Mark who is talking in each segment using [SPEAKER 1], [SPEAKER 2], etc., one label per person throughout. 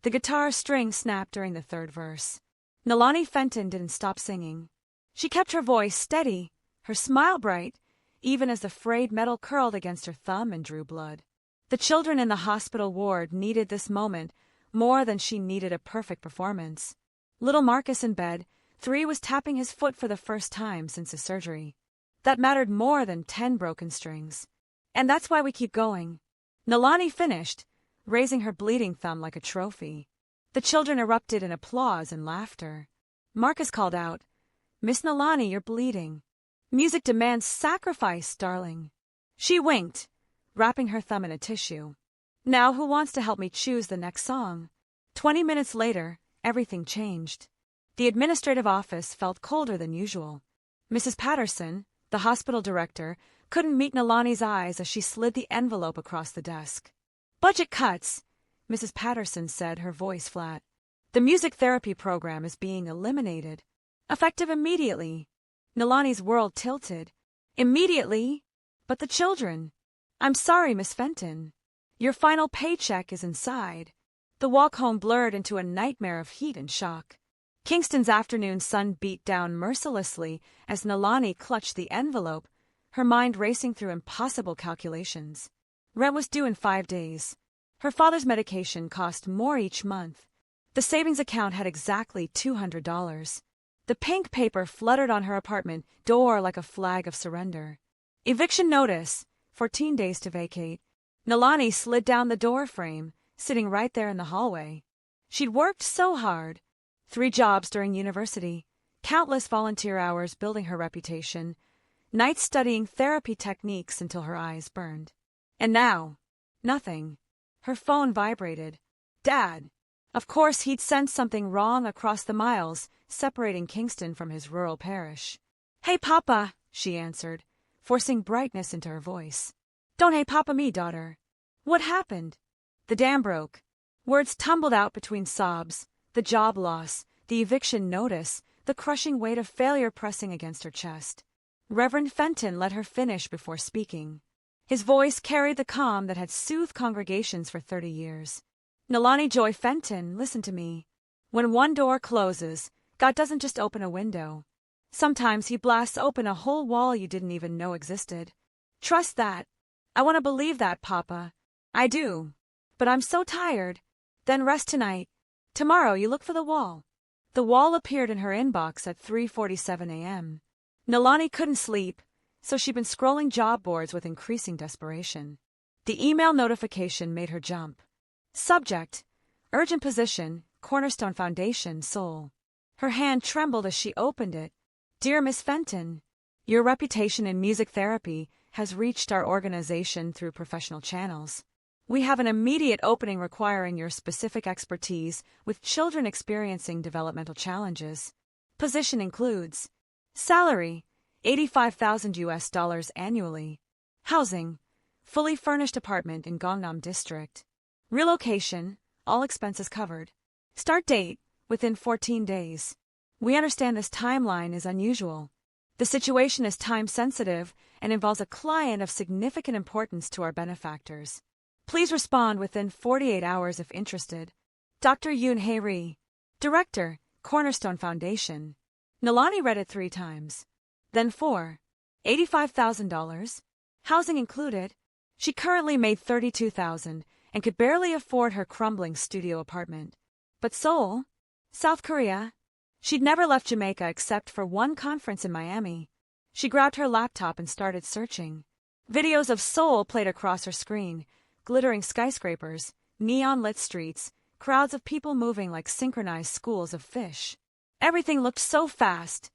[SPEAKER 1] The guitar string snapped during the third verse. Nalani Fenton didn't stop singing. She kept her voice steady, her smile bright, even as the frayed metal curled against her thumb and drew blood. The children in the hospital ward needed this moment more than she needed a perfect performance. Little Marcus in bed, 3, was tapping his foot for the first time since his surgery. That mattered more than 10 broken strings. And that's why we keep going. Nalani finished, raising her bleeding thumb like a trophy. The children erupted in applause and laughter. Marcus called out, "Miss Nalani, you're bleeding. Music demands sacrifice, darling." She winked, wrapping her thumb in a tissue. "Now who wants to help me choose the next song?" 20 minutes later, everything changed. The administrative office felt colder than usual. Mrs. Patterson, the hospital director, couldn't meet Nalani's eyes as she slid the envelope across the desk. "Budget cuts," Mrs. Patterson said, her voice flat. "The music therapy program is being eliminated. Effective immediately." Nalani's world tilted. "Immediately? But the children?" "I'm sorry, Miss Fenton. Your final paycheck is inside." The walk home blurred into a nightmare of heat and shock. Kingston's afternoon sun beat down mercilessly as Nalani clutched the envelope, her mind racing through impossible calculations. Rent was due in 5 days. Her father's medication cost more each month. The savings account had exactly $200. The pink paper fluttered on her apartment door like a flag of surrender. Eviction notice, 14 days to vacate. Nalani slid down the door frame, sitting right there in the hallway. She'd worked so hard. 3 jobs during university, countless volunteer hours building her reputation, nights studying therapy techniques until her eyes burned. And now, nothing. Her phone vibrated. Dad. Of course he'd sensed something wrong across the miles, separating Kingston from his rural parish. "Hey, Papa," she answered, forcing brightness into her voice. "Don't hey Papa me, daughter." "What happened?" "The dam broke." Words tumbled out between sobs, the job loss, the eviction notice, the crushing weight of failure pressing against her chest. Reverend Fenton let her finish before speaking. His voice carried the calm that had soothed congregations for 30 years. "Nalani Joy Fenton, listen to me. When one door closes, God doesn't just open a window. Sometimes He blasts open a whole wall you didn't even know existed. Trust that. I want to believe that, Papa. I do. But I'm so tired. Then rest tonight. Tomorrow you look for the wall." The wall appeared in her inbox at 3:47 a.m. Nalani couldn't sleep, so she'd been scrolling job boards with increasing desperation. The email notification made her jump. Subject: Urgent position, Cornerstone Foundation, Seoul. Her hand trembled as she opened it. "Dear Miss Fenton, your reputation in music therapy has reached our organization through professional channels. We have an immediate opening requiring your specific expertise with children experiencing developmental challenges. Position includes salary, $85,000 annually. Housing, fully furnished apartment in Gangnam District. Relocation, all expenses covered. Start date, within 14 days. We understand this timeline is unusual. The situation is time-sensitive and involves a client of significant importance to our benefactors. Please respond within 48 hours if interested. Dr. Yoon Hae-ri, Director, Cornerstone Foundation." Nalani read it 3 times. Then 4. $85,000. Housing included. She currently made $32,000 and could barely afford her crumbling studio apartment. But Seoul? South Korea? She'd never left Jamaica except for one conference in Miami. She grabbed her laptop and started searching. Videos of Seoul played across her screen, glittering skyscrapers, neon-lit streets, crowds of people moving like synchronized schools of fish. Everything looked so fast,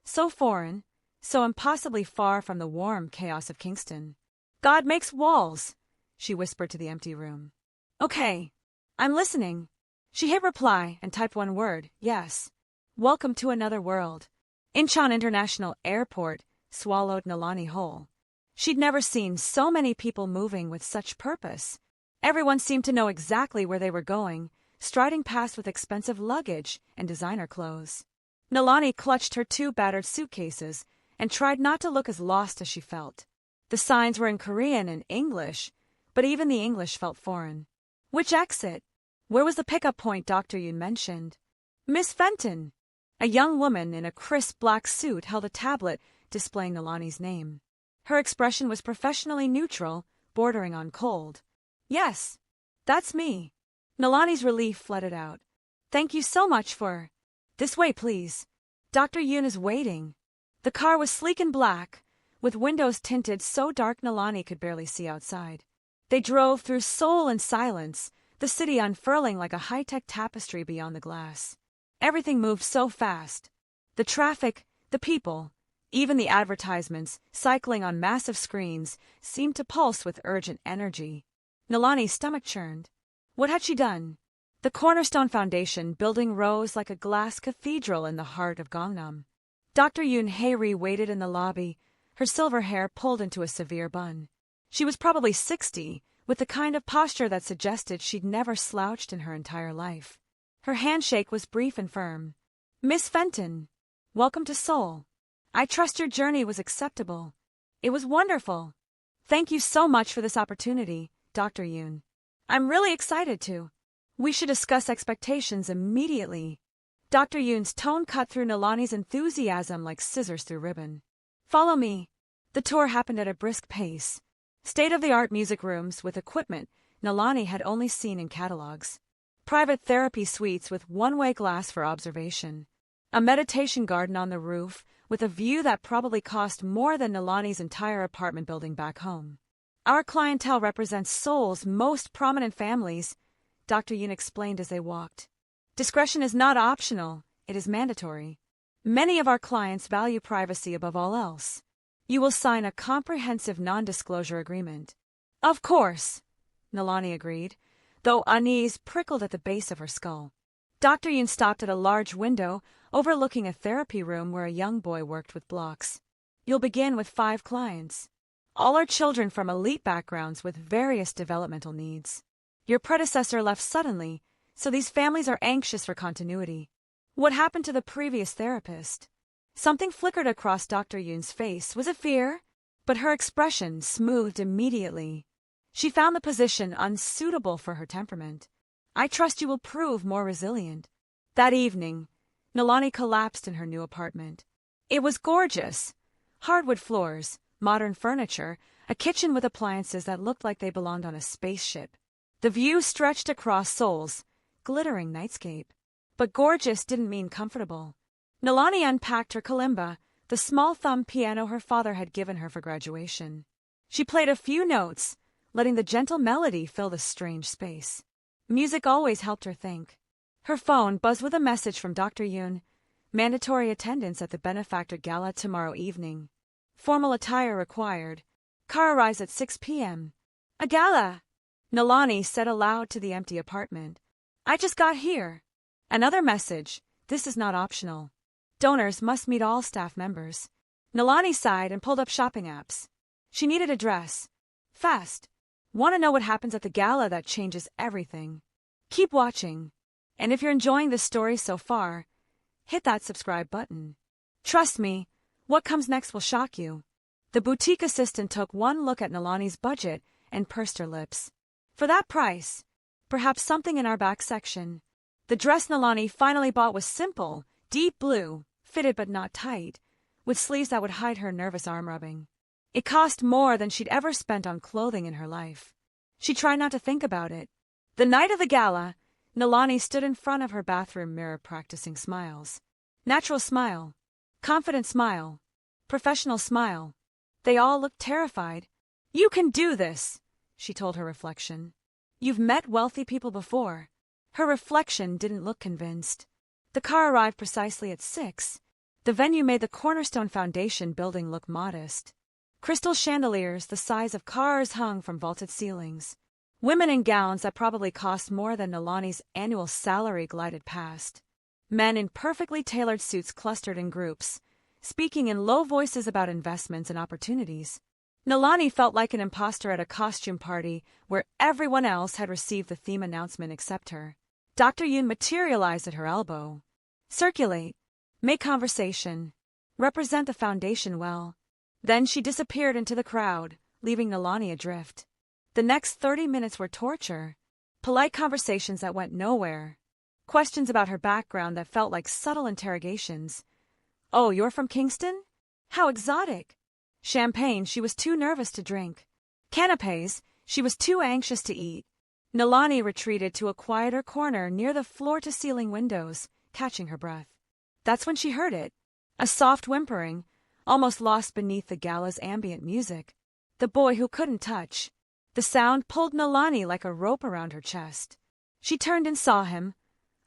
[SPEAKER 1] so foreign, so impossibly far from the warm chaos of Kingston. "God makes walls," she whispered to the empty room. "Okay, I'm listening." She hit reply and typed one word, "Yes." Welcome to another world. Incheon International Airport swallowed Nalani whole. She'd never seen so many people moving with such purpose. Everyone seemed to know exactly where they were going, striding past with expensive luggage and designer clothes. Nalani clutched her 2 battered suitcases and tried not to look as lost as she felt. The signs were in Korean and English, but even the English felt foreign. Which exit? Where was the pickup point Dr. Yoon mentioned? Miss Fenton. A young woman in a crisp black suit held a tablet displaying Nalani's name. Her expression was professionally neutral, bordering on cold. Yes, that's me. Nalani's relief flooded out. Thank you so much for... This way, please. Dr. Yoon is waiting. The car was sleek and black, with windows tinted so dark Nalani could barely see outside. They drove through Seoul in silence, the city unfurling like a high-tech tapestry beyond the glass. Everything moved so fast. The traffic, the people, even the advertisements, cycling on massive screens, seemed to pulse with urgent energy. Nalani's stomach churned. What had she done? The Cornerstone Foundation building rose like a glass cathedral in the heart of Gangnam. Dr. Yoon Hae-ri waited in the lobby, her silver hair pulled into a severe bun. She was probably 60, with the kind of posture that suggested she'd never slouched in her entire life. Her handshake was brief and firm. Miss Fenton, welcome to Seoul. I trust your journey was acceptable. It was wonderful. Thank you so much for this opportunity, Dr. Yoon. I'm really excited to. We should discuss expectations immediately. Dr. Yoon's tone cut through Nalani's enthusiasm like scissors through ribbon. Follow me. The tour happened at a brisk pace. State-of-the-art music rooms with equipment Nalani had only seen in catalogs. Private therapy suites with one-way glass for observation. A meditation garden on the roof with a view that probably cost more than Nalani's entire apartment building back home. Our clientele represents Seoul's most prominent families, Dr. Yoon explained as they walked. Discretion is not optional, it is mandatory. Many of our clients value privacy above all else. You will sign a comprehensive non-disclosure agreement. Of course, Nalani agreed, though unease prickled at the base of her skull. Dr. Yoon stopped at a large window overlooking a therapy room where a young boy worked with blocks. You'll begin with 5 clients. All are children from elite backgrounds with various developmental needs. Your predecessor left suddenly, so these families are anxious for continuity. What happened to the previous therapist? Something flickered across Dr. Yoon's face. Was it fear? But her expression smoothed immediately. She found the position unsuitable for her temperament. I trust you will prove more resilient. That evening, Nalani collapsed in her new apartment. It was gorgeous. Hardwood floors, modern furniture, a kitchen with appliances that looked like they belonged on a spaceship. The view stretched across Seoul's glittering nightscape. But gorgeous didn't mean comfortable. Nalani unpacked her kalimba, the small thumb piano her father had given her for graduation. She played a few notes, letting the gentle melody fill the strange space. Music always helped her think. Her phone buzzed with a message from Dr. Yoon. Mandatory attendance at the benefactor gala tomorrow evening. Formal attire required. Car arrives at 6 p.m. A gala! Nalani said aloud to the empty apartment. I just got here. Another message. This is not optional. Donors must meet all staff members. Nalani sighed and pulled up shopping apps. She needed a dress. Fast. Want to know what happens at the gala that changes everything? Keep watching. And if you're enjoying this story so far, hit that subscribe button. Trust me, what comes next will shock you. The boutique assistant took one look at Nalani's budget and pursed her lips. For that price, perhaps something in our back section. The dress Nalani finally bought was simple, deep blue, fitted but not tight, with sleeves that would hide her nervous arm rubbing. It cost more than she'd ever spent on clothing in her life. She tried not to think about it. The night of the gala, Nalani stood in front of her bathroom mirror practicing smiles. Natural smile. Confident smile. Professional smile. They all looked terrified. You can do this, she told her reflection. You've met wealthy people before. Her reflection didn't look convinced. The car arrived precisely at 6. The venue made the Cornerstone Foundation building look modest. Crystal chandeliers the size of cars hung from vaulted ceilings. Women in gowns that probably cost more than Nalani's annual salary glided past. Men in perfectly tailored suits clustered in groups, speaking in low voices about investments and opportunities. Nalani felt like an imposter at a costume party where everyone else had received the theme announcement except her. Dr. Yoon materialized at her elbow. Circulate. Make conversation. Represent the foundation well. Then she disappeared into the crowd, leaving Nalani adrift. The next 30 minutes were torture. Polite conversations that went nowhere. Questions about her background that felt like subtle interrogations. "Oh, you're from Kingston? How exotic." Champagne she was too nervous to drink. Canapés she was too anxious to eat. Nalani retreated to a quieter corner near the floor-to-ceiling windows, catching her breath. That's when she heard it. A soft whimpering, almost lost beneath the gala's ambient music. The boy who couldn't touch. The sound pulled Nalani like a rope around her chest. She turned and saw him.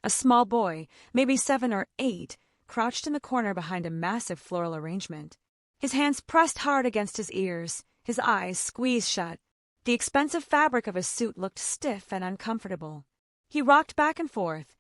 [SPEAKER 1] A small boy, maybe 7 or 8, crouched in the corner behind a massive floral arrangement. His hands pressed hard against his ears, his eyes squeezed shut. The expensive fabric of his suit looked stiff and uncomfortable. He rocked back and forth,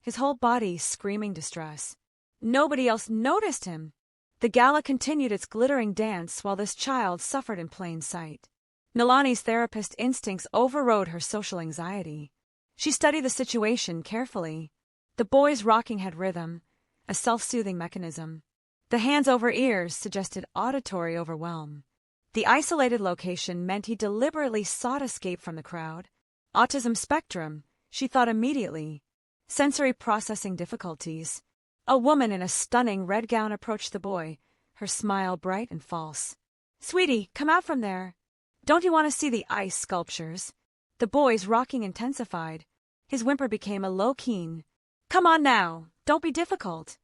[SPEAKER 1] his whole body screaming distress. Nobody else noticed him. The gala continued its glittering dance while this child suffered in plain sight. Nalani's therapist instincts overrode her social anxiety. She studied the situation carefully. The boy's rocking had rhythm, a self-soothing mechanism. The hands over ears suggested auditory overwhelm. The isolated location meant he deliberately sought escape from the crowd. Autism spectrum, she thought immediately. Sensory processing difficulties. A woman in a stunning red gown approached the boy, her smile bright and false. "Sweetie, come out from there. Don't you want to see the ice sculptures?" The boy's rocking intensified. His whimper became a low keen. "Come on now, don't be difficult."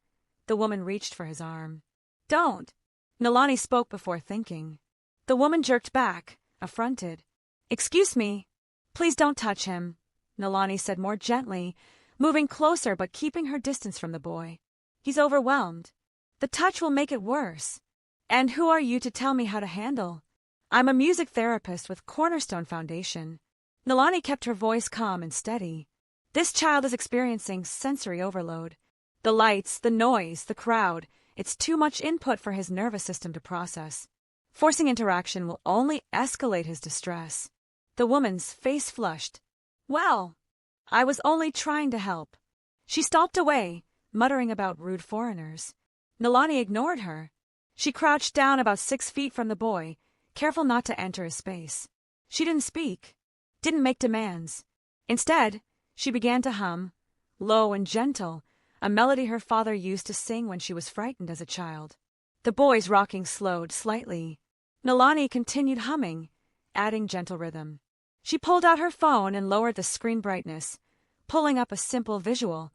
[SPEAKER 1] The woman reached for his arm. "Don't." Nalani spoke before thinking. The woman jerked back, affronted. "Excuse me. Please don't touch him," Nalani said more gently, moving closer but keeping her distance from the boy. "He's overwhelmed. The touch will make it worse. And who are you to tell me how to handle? I'm a music therapist with Cornerstone Foundation." Nalani kept her voice calm and steady. "This child is experiencing sensory overload. The lights, the noise, the crowd, it's too much input for his nervous system to process. Forcing interaction will only escalate his distress." The woman's face flushed. "Well, I was only trying to help." She stalked away, muttering about rude foreigners. Nalani ignored her. She crouched down about 6 feet from the boy, careful not to enter his space. She didn't speak, didn't make demands. Instead, she began to hum, low and gentle, a melody her father used to sing when she was frightened as a child. The boy's rocking slowed slightly. Nalani continued humming, adding gentle rhythm. She pulled out her phone and lowered the screen brightness, pulling up a simple visual,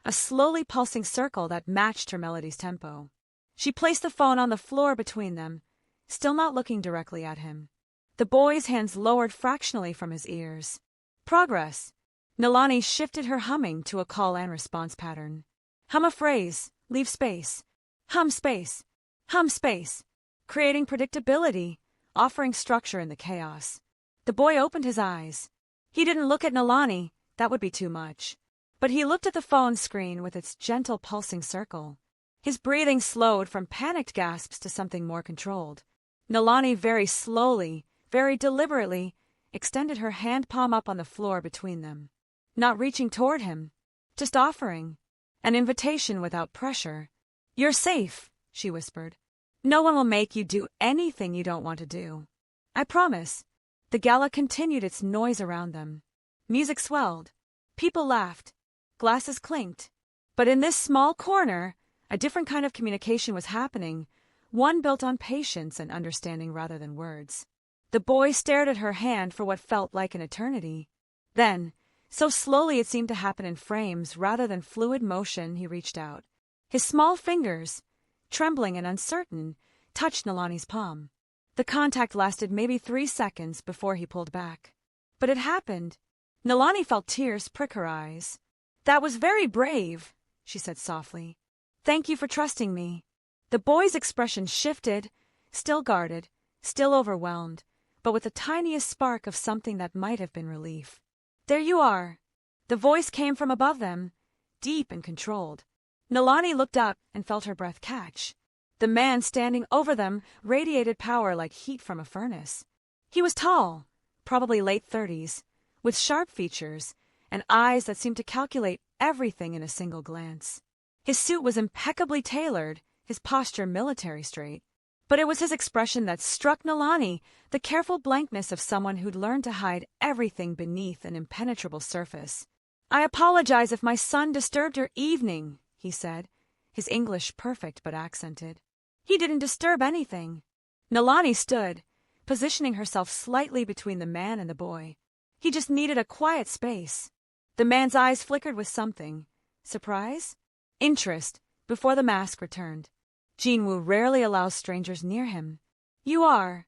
[SPEAKER 1] a slowly pulsing circle that matched her melody's tempo. She placed the phone on the floor between them, still not looking directly at him. The boy's hands lowered fractionally from his ears. Progress. Nalani shifted her humming to a call and response pattern. Hum a phrase, leave space. Hum space. Hum space. Creating predictability, offering structure in the chaos. The boy opened his eyes. He didn't look at Nalani, that would be too much. But he looked at the phone screen with its gentle pulsing circle. His breathing slowed from panicked gasps to something more controlled. Nalani very slowly, very deliberately, extended her hand palm up on the floor between them. Not reaching toward him, just offering. An invitation without pressure. "You're safe," she whispered. "No one will make you do anything you don't want to do. I promise." The gala continued its noise around them. Music swelled. People laughed. Glasses clinked. But in this small corner, a different kind of communication was happening, one built on patience and understanding rather than words. The boy stared at her hand for what felt like an eternity. Then, so slowly it seemed to happen in frames rather than fluid motion, he reached out. His small fingers, trembling and uncertain, touched Nalani's palm. The contact lasted maybe 3 seconds before he pulled back. But it happened. Nalani felt tears prick her eyes. "That was very brave," she said softly. "Thank you for trusting me." The boy's expression shifted, still guarded, still overwhelmed, but with the tiniest spark of something that might have been relief. "There you are." The voice came from above them, deep and controlled. Nalani looked up and felt her breath catch. The man standing over them radiated power like heat from a furnace. He was tall, probably late 30s, with sharp features and eyes that seemed to calculate everything in a single glance. His suit was impeccably tailored, his posture military straight. But it was his expression that struck Nalani, the careful blankness of someone who'd learned to hide everything beneath an impenetrable surface. "I apologize if my son disturbed your evening," he said, his English perfect but accented. "He didn't disturb anything." Nalani stood, positioning herself slightly between the man and the boy. He just needed a quiet space. The man's eyes flickered with something. Surprise? Interest, before the mask returned. Jinwoo rarely allows strangers near him. "You are?"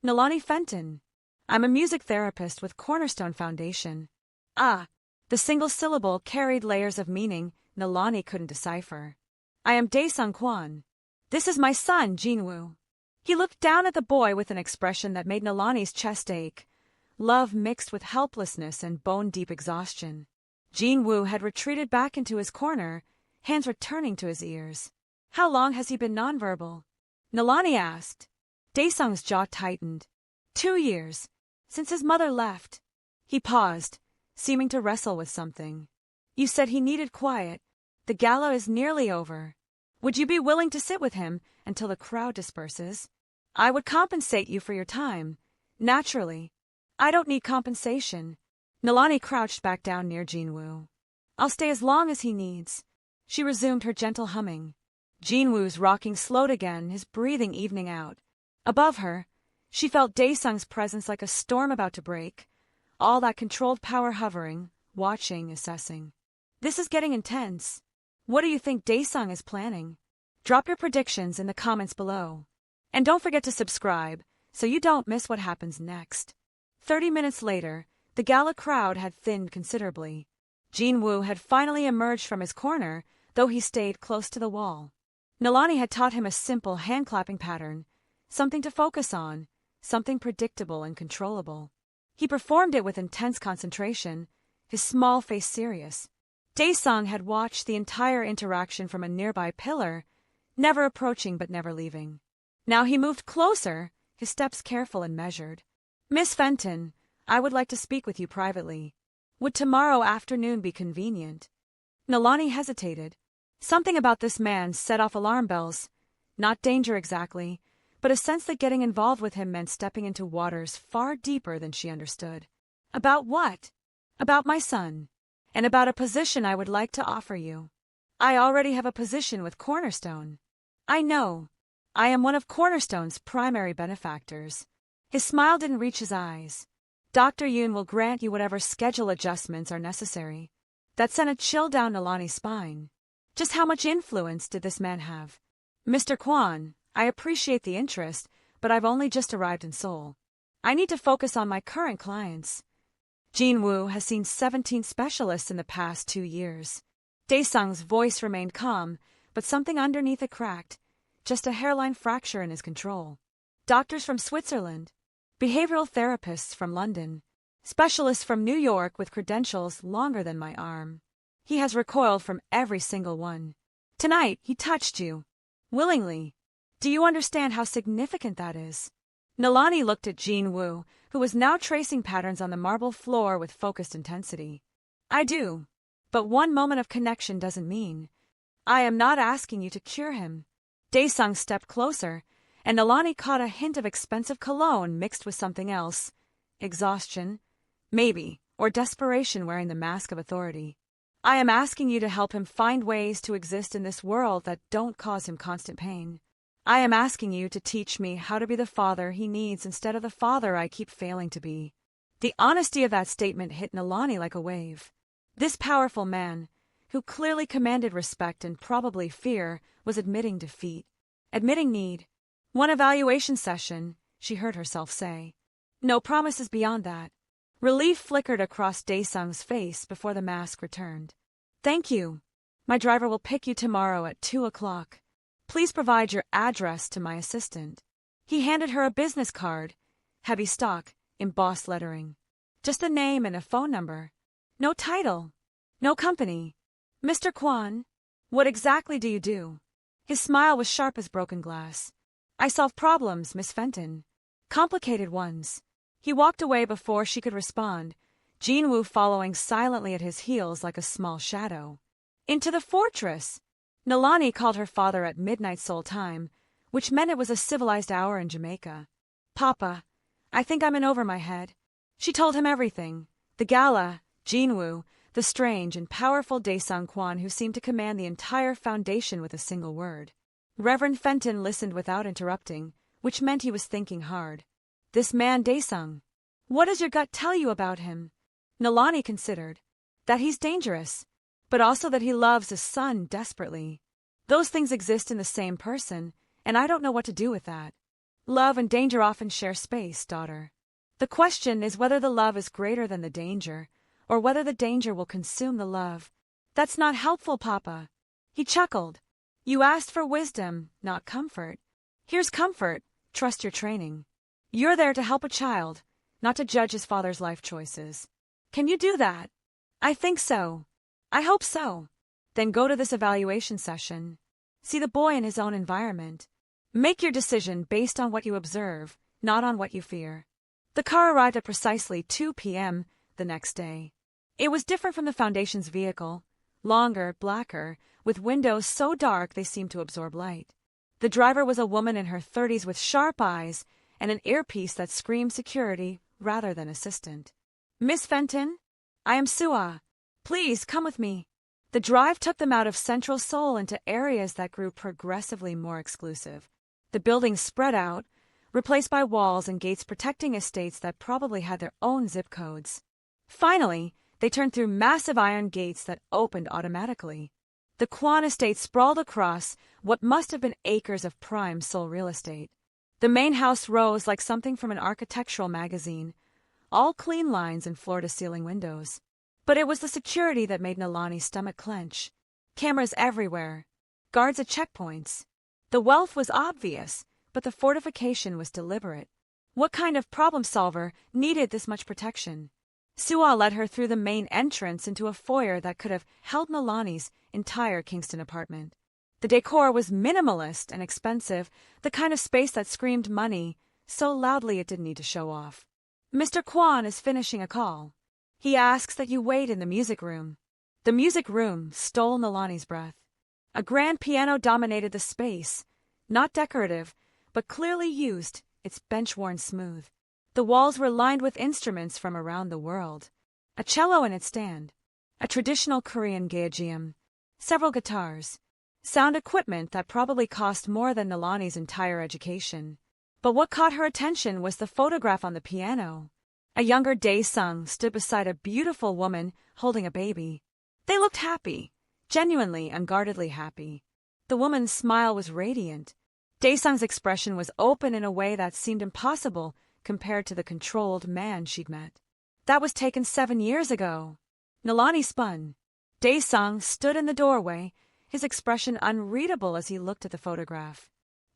[SPEAKER 1] "Nalani Fenton. I'm a music therapist with Cornerstone Foundation." Ah, the single syllable carried layers of meaning Nalani couldn't decipher. "I am Daesung Kwon. This is my son, Jinwoo." He looked down at the boy with an expression that made Nalani's chest ache. Love mixed with helplessness and bone-deep exhaustion. Jinwoo had retreated back into his corner, hands returning to his ears. "How long has he been nonverbal?" Nalani asked. Daesung's jaw tightened. 2 years, since his mother left. He paused, seeming to wrestle with something. "You said he needed quiet. The gala is nearly over. Would you be willing to sit with him until the crowd disperses? I would compensate you for your time. Naturally. I don't need compensation." Nalani crouched back down near Jinwoo. "I'll stay as long as he needs." She resumed her gentle humming. Jinwoo's rocking slowed again, his breathing evening out. Above her, she felt Daesung's presence like a storm about to break. All that controlled power hovering, watching, assessing. "This is getting intense. What do you think Daesung is planning?" Drop your predictions in the comments below. And don't forget to subscribe, so you don't miss what happens next. 30 minutes later, the gala crowd had thinned considerably. Jinwoo had finally emerged from his corner, though he stayed close to the wall. Nalani had taught him a simple hand-clapping pattern, something to focus on, something predictable and controllable. He performed it with intense concentration, his small face serious. Daesung had watched the entire interaction from a nearby pillar, never approaching but never leaving. Now he moved closer, his steps careful and measured. "Miss Fenton, I would like to speak with you privately. Would tomorrow afternoon be convenient?" Nalani hesitated. Something about this man set off alarm bells. Not danger exactly, but a sense that getting involved with him meant stepping into waters far deeper than she understood. "About what?" "About my son, and about a position I would like to offer you." "I already have a position with Cornerstone." "I know. I am one of Cornerstone's primary benefactors." His smile didn't reach his eyes. "Dr. Yoon will grant you whatever schedule adjustments are necessary." That sent a chill down Nalani's spine. Just how much influence did this man have? "Mr. Kwon, I appreciate the interest, but I've only just arrived in Seoul. I need to focus on my current clients." Jinwoo has seen 17 specialists in the past 2 years. Daesung's voice remained calm, but something underneath it cracked, just a hairline fracture in his control. "Doctors from Switzerland, behavioral therapists from London, specialists from New York with credentials longer than my arm." He has recoiled from every single one. "Tonight, he touched you. Willingly. Do you understand how significant that is?" Nalani looked at Jinwoo, who was now tracing patterns on the marble floor with focused intensity. "I do. But one moment of connection doesn't mean. I am not asking you to cure him." Daesung stepped closer, and Nalani caught a hint of expensive cologne mixed with something else. Exhaustion, maybe, or desperation wearing the mask of authority. "I am asking you to help him find ways to exist in this world that don't cause him constant pain. I am asking you to teach me how to be the father he needs instead of the father I keep failing to be." The honesty of that statement hit Nalani like a wave. This powerful man, who clearly commanded respect and probably fear, was admitting defeat, admitting need. "One evaluation session," she heard herself say. "No promises beyond that." Relief flickered across Daesung's face before the mask returned. "Thank you. My driver will pick you tomorrow at 2 o'clock. Please provide your address to my assistant." He handed her a business card, heavy stock, embossed lettering. Just the name and a phone number. No title, no company. "Mr. Kwon, what exactly do you do?" His smile was sharp as broken glass. "I solve problems, Miss Fenton. Complicated ones." He walked away before she could respond, Jinwoo following silently at his heels like a small shadow. Into the fortress! Nalani called her father at midnight Seoul time, which meant it was a civilized hour in Jamaica. "Papa, I think I'm in over my head." She told him everything. The gala, Jinwoo, the strange and powerful Daesung Kwan who seemed to command the entire foundation with a single word. Reverend Fenton listened without interrupting, which meant he was thinking hard. This man Daesung. What does your gut tell you about him? Nalani considered. That he's dangerous, but also that he loves his son desperately. Those things exist in the same person, and I don't know what to do with that. Love and danger often share space, daughter. The question is whether the love is greater than the danger, or whether the danger will consume the love. That's not helpful, Papa. He chuckled. You asked for wisdom, not comfort. Here's comfort. Trust your training. You're there to help a child, not to judge his father's life choices. Can you do that? I think so. I hope so. Then go to this evaluation session. See the boy in his own environment. Make your decision based on what you observe, not on what you fear. The car arrived at precisely 2 p.m. the next day. It was different from the Foundation's vehicle, longer, blacker, with windows so dark they seemed to absorb light. The driver was a woman in her 30s with sharp eyes and an earpiece that screamed security rather than assistant. Miss Fenton? I am Sua. Please come with me. The drive took them out of Central Seoul into areas that grew progressively more exclusive. The buildings spread out, replaced by walls and gates protecting estates that probably had their own zip codes. Finally, they turned through massive iron gates that opened automatically. The Kwan estate sprawled across what must have been acres of prime Seoul real estate. The main house rose like something from an architectural magazine, all clean lines and floor-to-ceiling windows. But it was the security that made Nalani's stomach clench. Cameras everywhere. Guards at checkpoints. The wealth was obvious, but the fortification was deliberate. What kind of problem solver needed this much protection? Sua led her through the main entrance into a foyer that could have held Nalani's entire Kingston apartment. The decor was minimalist and expensive, the kind of space that screamed money, so loudly it didn't need to show off. Mr. Kwan is finishing a call. He asks that you wait in the music room. The music room stole Nalani's breath. A grand piano dominated the space, not decorative, but clearly used, its bench worn smooth. The walls were lined with instruments from around the world. A cello in its stand, a traditional Korean gaegeum, several guitars, sound equipment that probably cost more than Nalani's entire education. But what caught her attention was the photograph on the piano. A younger Daesung stood beside a beautiful woman holding a baby. They looked happy, genuinely, unguardedly happy. The woman's smile was radiant. Daesung's expression was open in a way that seemed impossible compared to the controlled man she'd met. That was taken 7 years ago. Nalani spun. Daesung stood in the doorway, his expression unreadable as he looked at the photograph.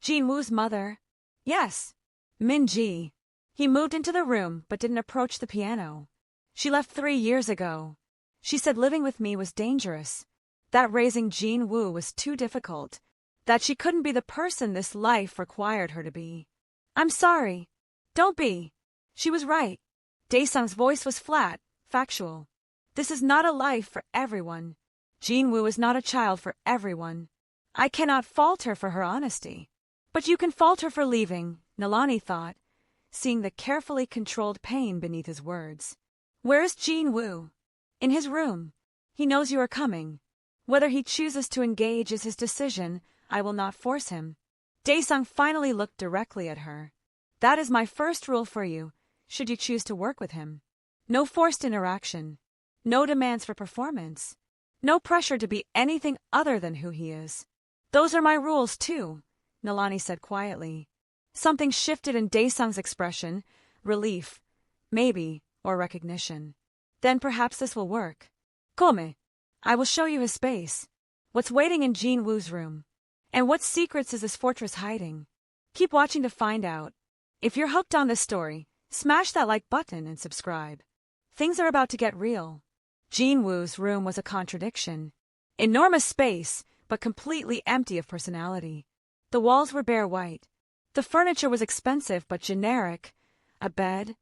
[SPEAKER 1] Jinwoo's mother. Yes. Min-ji. He moved into the room but didn't approach the piano. She left 3 years ago. She said living with me was dangerous, that raising Jinwoo was too difficult, that she couldn't be the person this life required her to be. I'm sorry. Don't be. She was right. Daesung's voice was flat, factual. This is not a life for everyone. Jinwoo is not a child for everyone. I cannot fault her for her honesty. But you can fault her for leaving, Nalani thought, seeing the carefully controlled pain beneath his words. Where is Jinwoo? In his room. He knows you are coming. Whether he chooses to engage is his decision. I will not force him. Daesung finally looked directly at her. That is my first rule for you, should you choose to work with him. No forced interaction. No demands for performance. No pressure to be anything other than who he is. Those are my rules, too, Nalani said quietly. Something shifted in Daesung's expression, relief, maybe, or recognition. Then perhaps this will work. Come. I will show you his space. What's waiting in Jinwoo's room. And what secrets is this fortress hiding? Keep watching to find out. If you're hooked on this story, smash that like button and subscribe. Things are about to get real. Jinwoo's room was a contradiction. Enormous space, but completely empty of personality. The walls were bare white. The furniture was expensive but generic. A bed,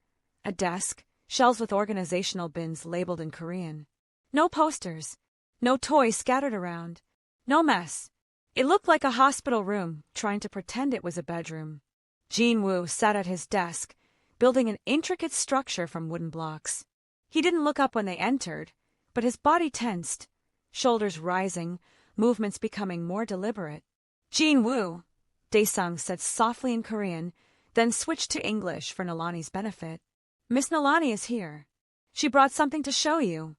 [SPEAKER 1] a desk, shelves with organizational bins labeled in Korean. No posters. No toys scattered around. No mess. It looked like a hospital room, trying to pretend it was a bedroom. Jin-woo sat at his desk, building an intricate structure from wooden blocks. He didn't look up when they entered, but his body tensed, shoulders rising, movements becoming more deliberate. Jin-woo, Daesung said softly in Korean, then switched to English for Nalani's benefit. Miss Nalani is here. She brought something to show you.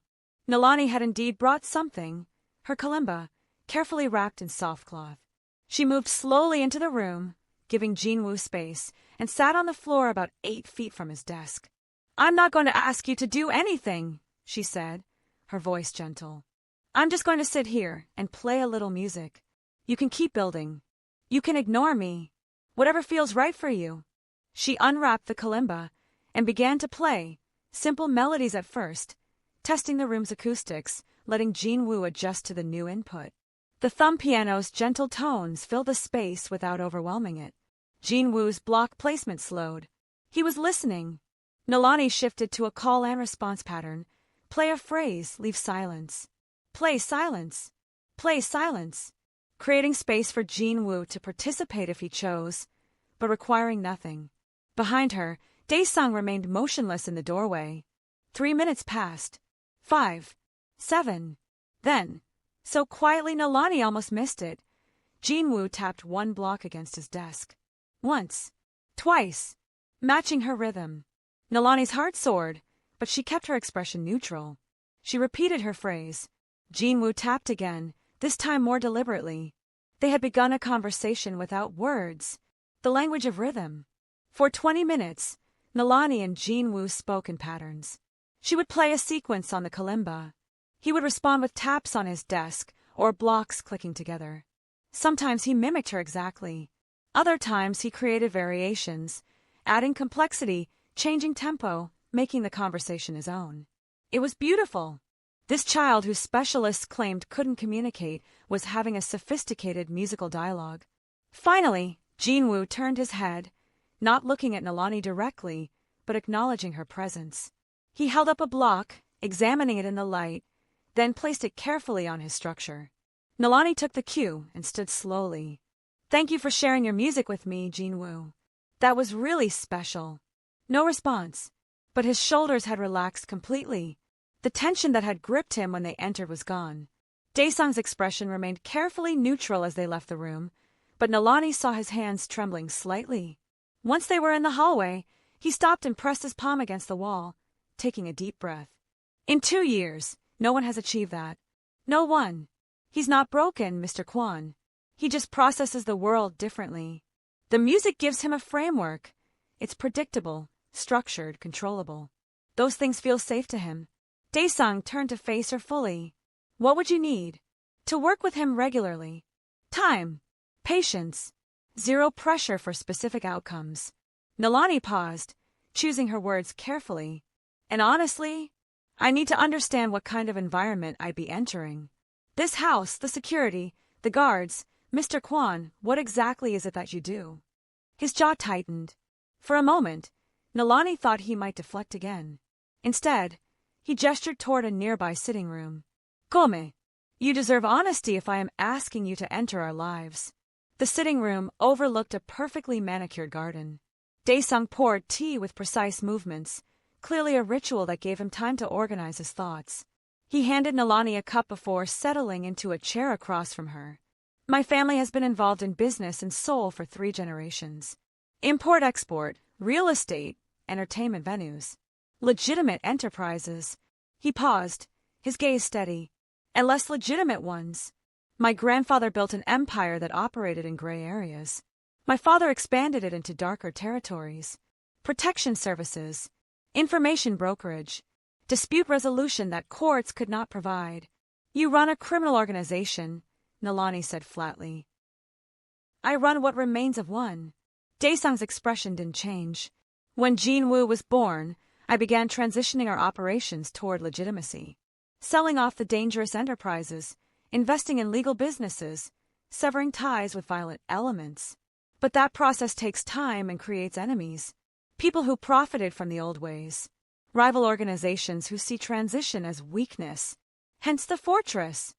[SPEAKER 1] Nalani had indeed brought something, her kalimba, carefully wrapped in soft cloth. She moved slowly into the room, giving Jin-woo space, and sat on the floor about 8 feet from his desk. I'm not going to ask you to do anything, she said, her voice gentle. I'm just going to sit here and play a little music. You can keep building. You can ignore me. Whatever feels right for you. She unwrapped the kalimba and began to play, simple melodies at first, testing the room's acoustics, letting Jin-woo adjust to the new input. The thumb piano's gentle tones filled the space without overwhelming it. Jin-woo's block placement slowed. He was listening. Nalani shifted to a call and response pattern. Play a phrase, leave silence. Play silence. Play silence. Creating space for Jin-woo to participate if he chose, but requiring nothing. Behind her, Daesung remained motionless in the doorway. 3 minutes passed. 5. 7. Then, so quietly Nalani almost missed it, Jin-woo tapped one block against his desk. Once. Twice. Matching her rhythm. Nalani's heart soared, but she kept her expression neutral. She repeated her phrase. Jin-woo tapped again, this time more deliberately. They had begun a conversation without words, the language of rhythm. For 20 minutes, Nalani and Jin-woo spoke in patterns. She would play a sequence on the kalimba. He would respond with taps on his desk or blocks clicking together. Sometimes he mimicked her exactly. Other times he created variations, adding complexity, changing tempo, making the conversation his own. It was beautiful. This child, whose specialists claimed couldn't communicate, was having a sophisticated musical dialogue. Finally, Jin-woo turned his head, not looking at Nalani directly, but acknowledging her presence. He held up a block, examining it in the light, then placed it carefully on his structure. Nalani took the cue and stood slowly. Thank you for sharing your music with me, Jin-woo. That was really special. No response, but his shoulders had relaxed completely. The tension that had gripped him when they entered was gone. Daesung's expression remained carefully neutral as they left the room, but Nalani saw his hands trembling slightly. Once they were in the hallway, he stopped and pressed his palm against the wall, taking a deep breath. In 2 years, no one has achieved that. No one. He's not broken, Mr. Kwon. He just processes the world differently. The music gives him a framework. It's predictable, structured, controllable. Those things feel safe to him. Daesung turned to face her fully. What would you need? To work with him regularly. Time. Patience. Zero pressure for specific outcomes. Nalani paused, choosing her words carefully. And honestly, I need to understand what kind of environment I'd be entering. This house, the security, the guards, Mr. Kwon, what exactly is it that you do? His jaw tightened. For a moment, Nalani thought he might deflect again. Instead, he gestured toward a nearby sitting room. Come. You deserve honesty if I am asking you to enter our lives. The sitting room overlooked a perfectly manicured garden. Daesung poured tea with precise movements, clearly a ritual that gave him time to organize his thoughts. He handed Nalani a cup before settling into a chair across from her. My family has been involved in business in Seoul for 3 generations. Import-export, real estate, entertainment venues. Legitimate enterprises. He paused, his gaze steady. And less legitimate ones. My grandfather built an empire that operated in gray areas. My father expanded it into darker territories. Protection services. Information brokerage. Dispute resolution that courts could not provide. You run a criminal organization, Nalani said flatly. I run what remains of one. Daesung's expression didn't change. When Jin-woo was born, I began transitioning our operations toward legitimacy. Selling off the dangerous enterprises, investing in legal businesses, severing ties with violent elements. But that process takes time and creates enemies. People who profited from the old ways. Rival organizations who see transition as weakness. Hence the fortress.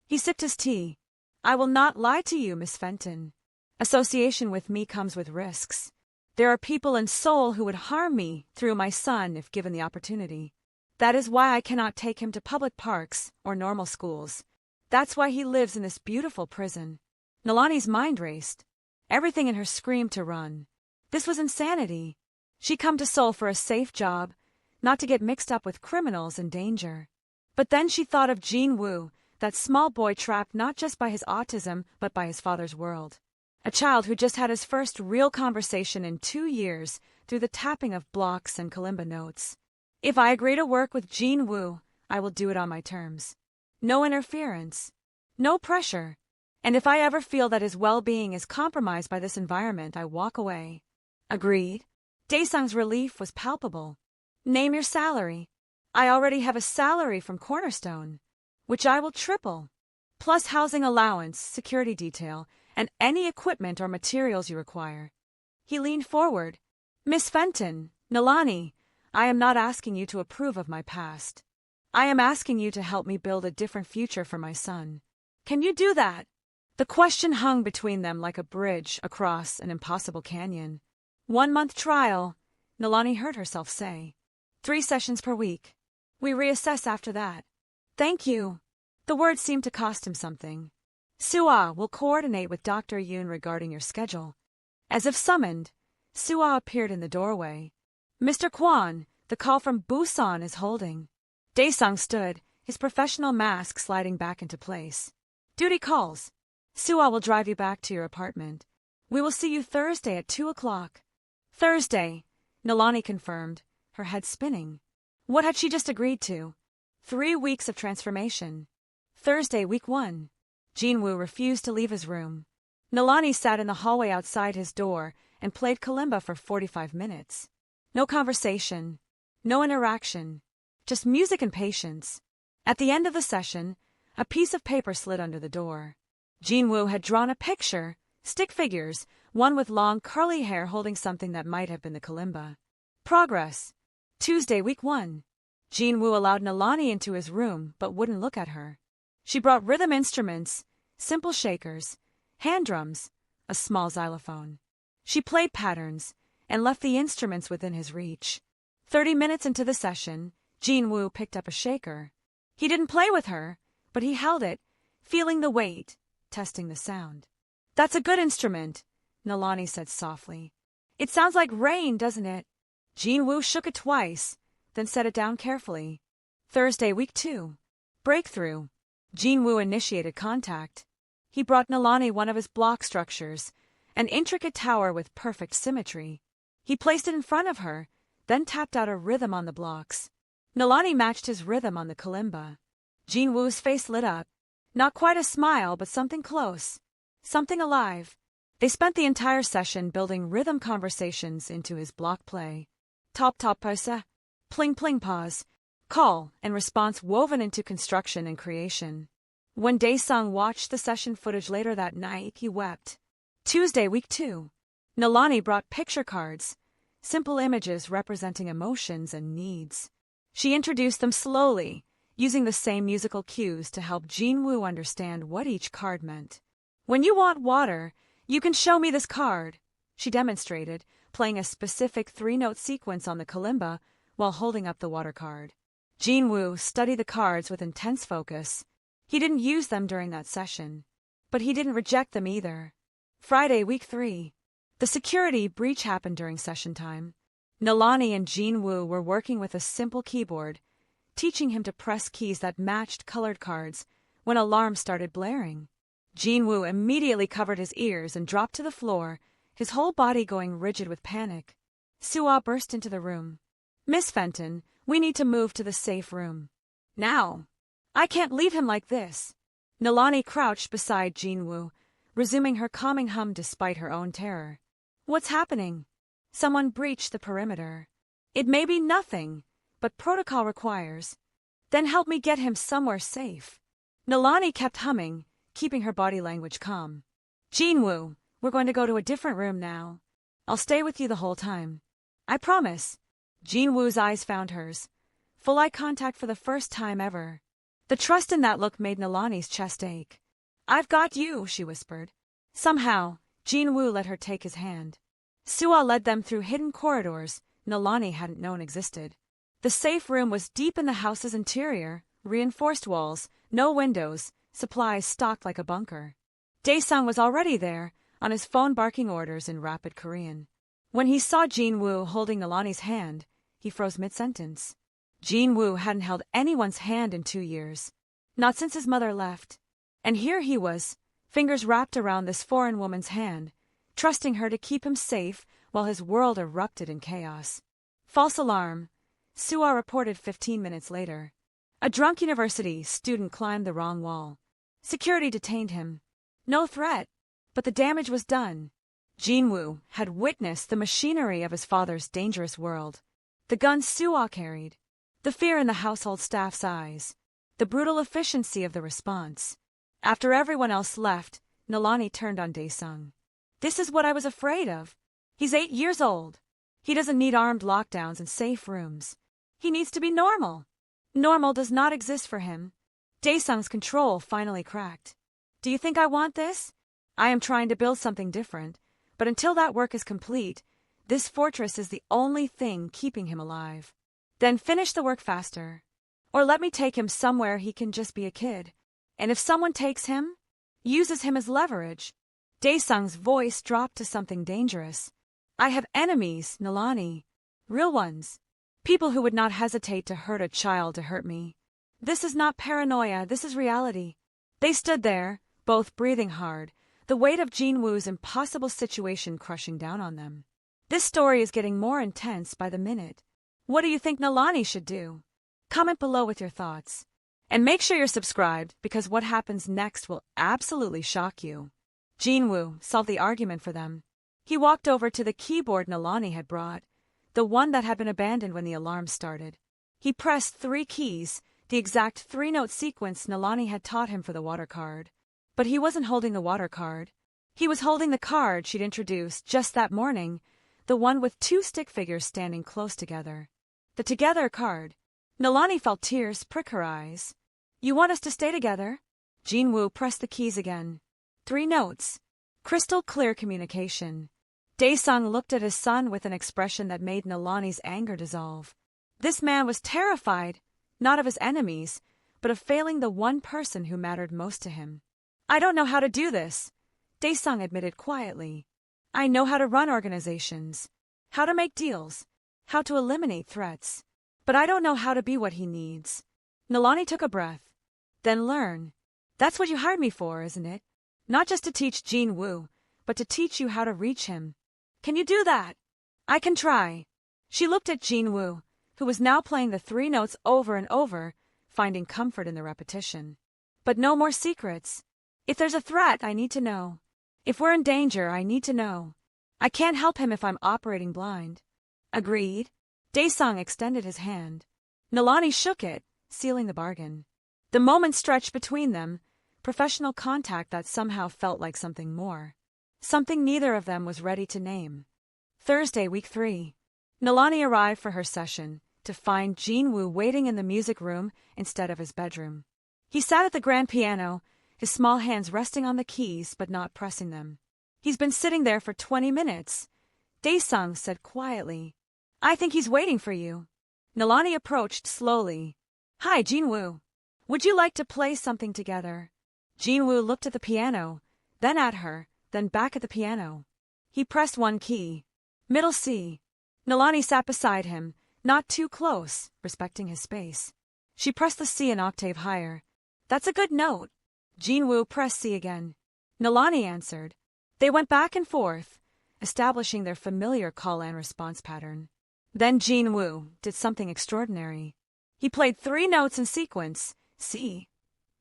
[SPEAKER 1] He sipped his tea, I will not lie to you, Miss Fenton. Association with me comes with risks. There are people in Seoul who would harm me through my son if given the opportunity. That is why I cannot take him to public parks or normal schools. That's why he lives in this beautiful prison. Nalani's mind raced. Everything in her screamed to run. This was insanity. She'd come to Seoul for a safe job, not to get mixed up with criminals in danger. But then she thought of Jin-woo, that small boy trapped not just by his autism but by his father's world. A child who just had his first real conversation in 2 years through the tapping of blocks and kalimba notes. If I agree to work with Jin-woo, I will do it on my terms. No interference. No pressure. And if I ever feel that his well-being is compromised by this environment, I walk away. Agreed. Daesung's relief was palpable. Name your salary. I already have a salary from Cornerstone, which I will triple, plus housing allowance, security detail, and any equipment or materials you require. He leaned forward. Miss Fenton, Nalani, I am not asking you to approve of my past. I am asking you to help me build a different future for my son. Can you do that? The question hung between them like a bridge across an impossible canyon. 1-month trial, Nalani heard herself say. 3 sessions per week. We reassess after that. Thank you. The words seemed to cost him something. Sua will coordinate with Dr. Yoon regarding your schedule. As if summoned, Sua appeared in the doorway. Mr. Kwon, the call from Busan is holding. Daesung stood, his professional mask sliding back into place. Duty calls. Sua will drive you back to your apartment. We will see you Thursday at 2 o'clock. Thursday, Nalani confirmed, her head spinning. What had she just agreed to? 3 weeks of transformation. Thursday, week 1. Jin-woo refused to leave his room. Nalani sat in the hallway outside his door and played kalimba for 45 minutes. No conversation, no interaction, just music and patience. At the end of the session, a piece of paper slid under the door. Jin-woo had drawn a picture, stick figures, one with long curly hair holding something that might have been the kalimba. Progress. Tuesday, week 1. Jin-woo allowed Nalani into his room but wouldn't look at her. She brought rhythm instruments, simple shakers, hand drums, a small xylophone. She played patterns and left the instruments within his reach. 30 minutes into the session, Jin-woo picked up a shaker. He didn't play with her, but he held it, feeling the weight, testing the sound. That's a good instrument, Nalani said softly. It sounds like rain, doesn't it? Jin-woo shook it twice, then set it down carefully. Thursday, week 2. Breakthrough. Jin-woo initiated contact. He brought Nalani one of his block structures, an intricate tower with perfect symmetry. He placed it in front of her, then tapped out a rhythm on the blocks. Nalani matched his rhythm on the kalimba. Jin-woo's face lit up. Not quite a smile, but something close. Something alive. They spent the entire session building rhythm conversations into his block play. Top posa, pling pling pause, call and response woven into construction and creation. When Daesung watched the session footage later that night, he wept. Tuesday, week 2. Nalani brought picture cards, simple images representing emotions and needs. She introduced them slowly, using the same musical cues to help Jin-woo understand what each card meant. When you want water, you can show me this card, she demonstrated, playing a specific 3-note sequence on the kalimba while holding up the water card. Jin-woo studied the cards with intense focus. He didn't use them during that session, but he didn't reject them either. Friday, week 3. The security breach happened during session time. Nalani and Jin-woo were working with a simple keyboard, teaching him to press keys that matched colored cards when alarms started blaring. Jin-woo immediately covered his ears and dropped to the floor, his whole body going rigid with panic. Sua burst into the room. Miss Fenton, we need to move to the safe room. Now. I can't leave him like this. Nalani crouched beside Jin-woo, resuming her calming hum despite her own terror. What's happening? Someone breached the perimeter. It may be nothing, but protocol requires. Then help me get him somewhere safe. Nalani kept humming, keeping her body language calm. Jin-woo, we're going to go to a different room now. I'll stay with you the whole time. I promise. Jin-woo's eyes found hers. Full eye contact for the first time ever. The trust in that look made Nalani's chest ache. "I've got you," she whispered. Somehow, Jinwoo let her take his hand. Suwa led them through hidden corridors Nalani hadn't known existed. The safe room was deep in the house's interior, reinforced walls, no windows, supplies stocked like a bunker. Daesung was already there, on his phone barking orders in rapid Korean. When he saw Jinwoo holding Nalani's hand, he froze mid-sentence. Jinwoo hadn't held anyone's hand in 2 years, not since his mother left. And here he was, fingers wrapped around this foreign woman's hand, trusting her to keep him safe while his world erupted in chaos. False alarm, Suwa reported 15 minutes later. A drunk university student climbed the wrong wall. Security detained him. No threat, but the damage was done. Jinwoo had witnessed the machinery of his father's dangerous world. The gun Suwa carried, the fear in the household staff's eyes, the brutal efficiency of the response. After everyone else left, Nalani turned on Daesung. "This is what I was afraid of. He's 8 years old. He doesn't need armed lockdowns and safe rooms. He needs to be normal. Normal does not exist for him." Daesung's control finally cracked. "Do you think I want this? I am trying to build something different, but until that work is complete, this fortress is the only thing keeping him alive. Then finish the work faster. Or let me take him somewhere he can just be a kid. And if someone takes him, uses him as leverage." Daesung's voice dropped to something dangerous. "I have enemies, Nalani. Real ones. People who would not hesitate to hurt a child to hurt me. This is not paranoia, this is reality." They stood there, both breathing hard, the weight of Jinwoo's impossible situation crushing down on them. This story is getting more intense by the minute. What do you think Nalani should do? Comment below with your thoughts. And make sure you're subscribed, because what happens next will absolutely shock you. Jinwoo solved the argument for them. He walked over to the keyboard Nalani had brought, the one that had been abandoned when the alarm started. He pressed 3 keys, the exact 3-note sequence Nalani had taught him for the water card. But he wasn't holding the water card. He was holding the card she'd introduced just that morning, the one with 2 stick figures standing close together. The together card. Nalani felt tears prick her eyes. "You want us to stay together?" Jinwoo pressed the keys again. 3 notes. Crystal clear communication. Daesung looked at his son with an expression that made Nalani's anger dissolve. This man was terrified, not of his enemies, but of failing the one person who mattered most to him. "I don't know how to do this," Daesung admitted quietly. "I know how to run organizations, how to make deals, how to eliminate threats. But I don't know how to be what he needs." Nalani took a breath. "Then learn. That's what you hired me for, isn't it? Not just to teach Jinwoo, but to teach you how to reach him. Can you do that?" "I can try." She looked at Jinwoo, who was now playing the 3 notes over and over, finding comfort in the repetition. "But no more secrets. If there's a threat, I need to know. If we're in danger, I need to know. I can't help him if I'm operating blind." "Agreed." Daesung extended his hand. Nalani shook it, sealing the bargain. The moment stretched between them, professional contact that somehow felt like something more. Something neither of them was ready to name. Thursday, week 3. Nalani arrived for her session, to find Jinwoo waiting in the music room instead of his bedroom. He sat at the grand piano, his small hands resting on the keys but not pressing them. "He's been sitting there for 20 minutes. Daesung said quietly. "I think he's waiting for you." Nalani approached slowly. "Hi, Jinwoo. Would you like to play something together?" Jinwoo looked at the piano, then at her, then back at the piano. He pressed 1 key. Middle C. Nalani sat beside him, not too close, respecting his space. She pressed the C an octave higher. "That's a good note." Jinwoo pressed C again. Nalani answered. They went back and forth, establishing their familiar call and response pattern. Then Jinwoo did something extraordinary. He played 3 notes in sequence, C,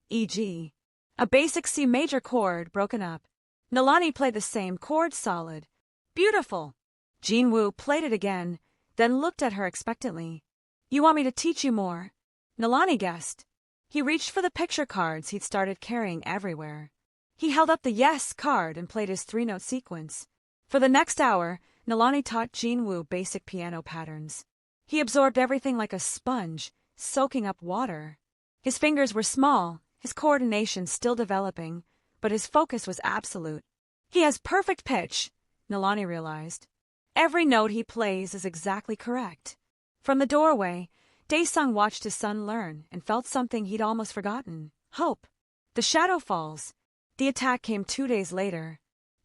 [SPEAKER 1] E, G. A basic C major chord broken up. Nalani played the same chord solid. "Beautiful." Jinwoo played it again, then looked at her expectantly. "You want me to teach you more?" Nalani guessed. He reached for the picture cards he'd started carrying everywhere. He held up the yes card and played his 3-note sequence. For the next hour, Nalani taught Jinwoo basic piano patterns. He absorbed everything like a sponge, soaking up water. His fingers were small, his coordination still developing, but his focus was absolute. He has perfect pitch, Nalani realized. Every note he plays is exactly correct. From the doorway, Daesung watched his son learn and felt something he'd almost forgotten: hope. The shadow falls. The attack came 2 days later.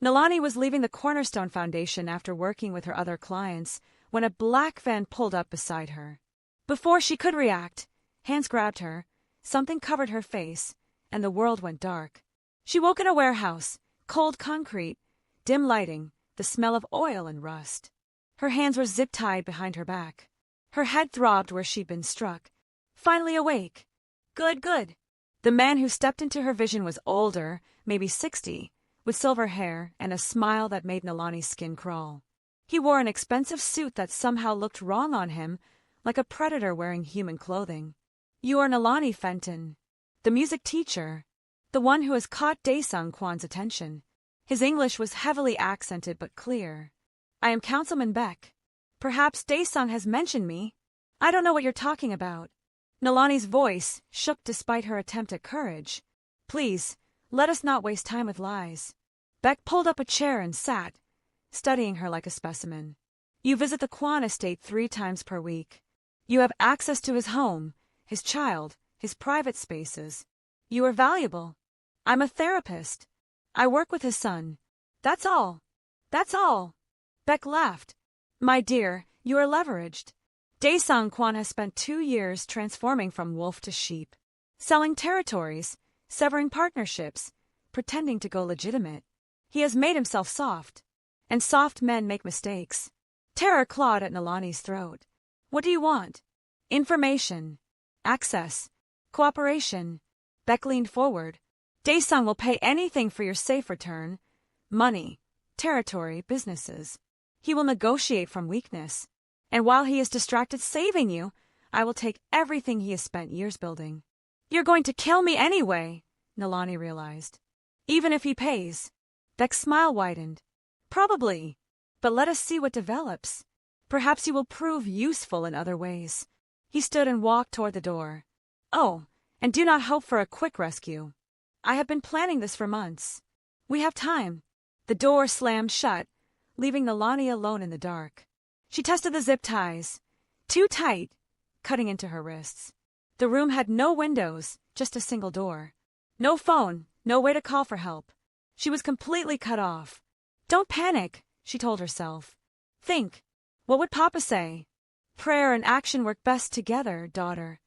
[SPEAKER 1] Nalani was leaving the Cornerstone Foundation after working with her other clients when a black van pulled up beside her. Before she could react, hands grabbed her, something covered her face, and the world went dark. She woke in a warehouse, cold concrete, dim lighting, the smell of oil and rust. Her hands were zip-tied behind her back. Her head throbbed where she'd been struck. Finally awake. Good. The man who stepped into her vision was older, maybe 60, with silver hair and a smile that made Nalani's skin crawl. He wore an expensive suit that somehow looked wrong on him, like a predator wearing human clothing. You are Nalani Fenton, the music teacher, the one who has caught Daesung Kwan's attention. His English was heavily accented but clear. I am Councilman Beck. Perhaps Daesung has mentioned me. I don't know what you're talking about. Nalani's voice shook despite her attempt at courage. Please, let us not waste time with lies. Beck pulled up a chair and sat, studying her like a specimen. You visit the Kwan estate 3 times per week. You have access to his home, his child, his private spaces. You are valuable. I'm a therapist. I work with his son. That's all. Beck laughed. My dear, you are leveraged. Daesung Kwan has spent 2 years transforming from wolf to sheep, selling territories, severing partnerships, pretending to go legitimate. He has made himself soft. And soft men make mistakes. Terror clawed at Nalani's throat. What do you want? Information. Access. Cooperation. Beck leaned forward. Daesung will pay anything for your safe return. Money, territory, businesses. He will negotiate from weakness. And while he is distracted saving you, I will take everything he has spent years building. You're going to kill me anyway, Nalani realized. Even if he pays. Beck's smile widened. Probably. But let us see what develops. Perhaps you will prove useful in other ways. He stood and walked toward the door. Oh, and do not hope for a quick rescue. I have been planning this for months. We have time. The door slammed shut, leaving Nalani alone in the dark. She tested the zip ties. Too tight, cutting into her wrists. The room had no windows, just a single door. No phone, no way to call for help. She was completely cut off. Don't panic, she told herself. Think. What would Papa say? Prayer and action work best together, daughter.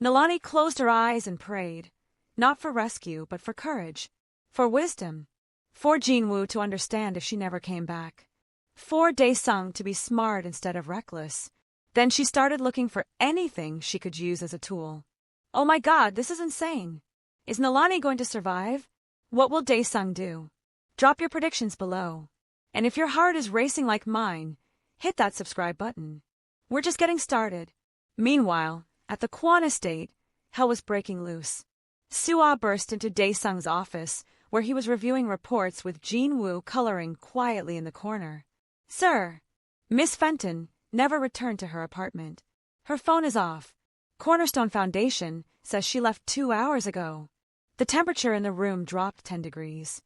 [SPEAKER 1] Nalani closed her eyes and prayed. Not for rescue, but for courage. For wisdom. For Jinwoo to understand if she never came back. For Daesung to be smart instead of reckless. Then she started looking for anything she could use as a tool. Oh my God, this is insane. Is Nalani going to survive? What will Daesung do? Drop your predictions below. And if your heart is racing like mine, hit that subscribe button. We're just getting started. Meanwhile, at the Kwan estate, hell was breaking loose. Sua burst into Daesung's office, where he was reviewing reports with Jinwoo coloring quietly in the corner. Sir, Miss Fenton never returned to her apartment. Her phone is off. Cornerstone Foundation says she left 2 hours ago. The temperature in the room dropped 10 degrees.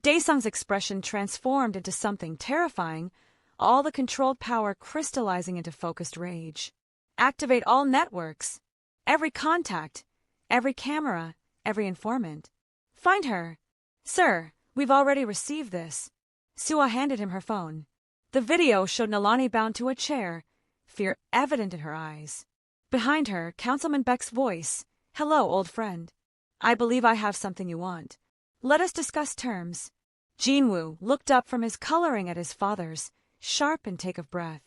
[SPEAKER 1] Daesung's expression transformed into something terrifying, all the controlled power crystallizing into focused rage. Activate all networks. Every contact. Every camera. Every informant. Find her. Sir, we've already received this. Sua handed him her phone. The video showed Nalani bound to a chair, fear evident in her eyes. Behind her, Councilman Beck's voice. Hello, old friend. I believe I have something you want. Let us discuss terms. Jinwoo looked up from his coloring at his father's, sharp intake of breath.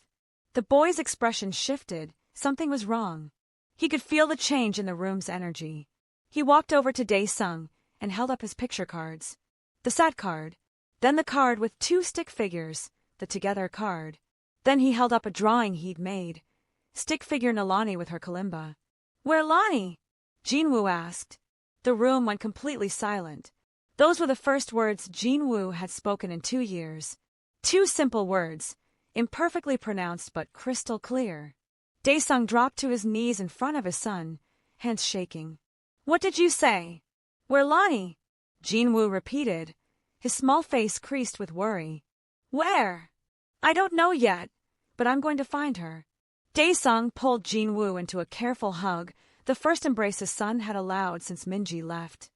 [SPEAKER 1] The boy's expression shifted. Something was wrong. He could feel the change in the room's energy. He walked over to Daesung and held up his picture cards. The sad card, then the card with 2 stick figures, the together card. Then he held up a drawing he'd made. Stick figure Nalani with her kalimba. Where Lani? Jinwoo asked. The room went completely silent. Those were the first words Jinwoo had spoken in 2 years. 2 simple words, imperfectly pronounced but crystal clear. Daesung dropped to his knees in front of his son, hands shaking. What did you say? Where Lani? Jinwoo repeated, his small face creased with worry. Where? I don't know yet, but I'm going to find her. Daesung pulled Jinwoo into a careful hug, the first embrace his son had allowed since Minji left.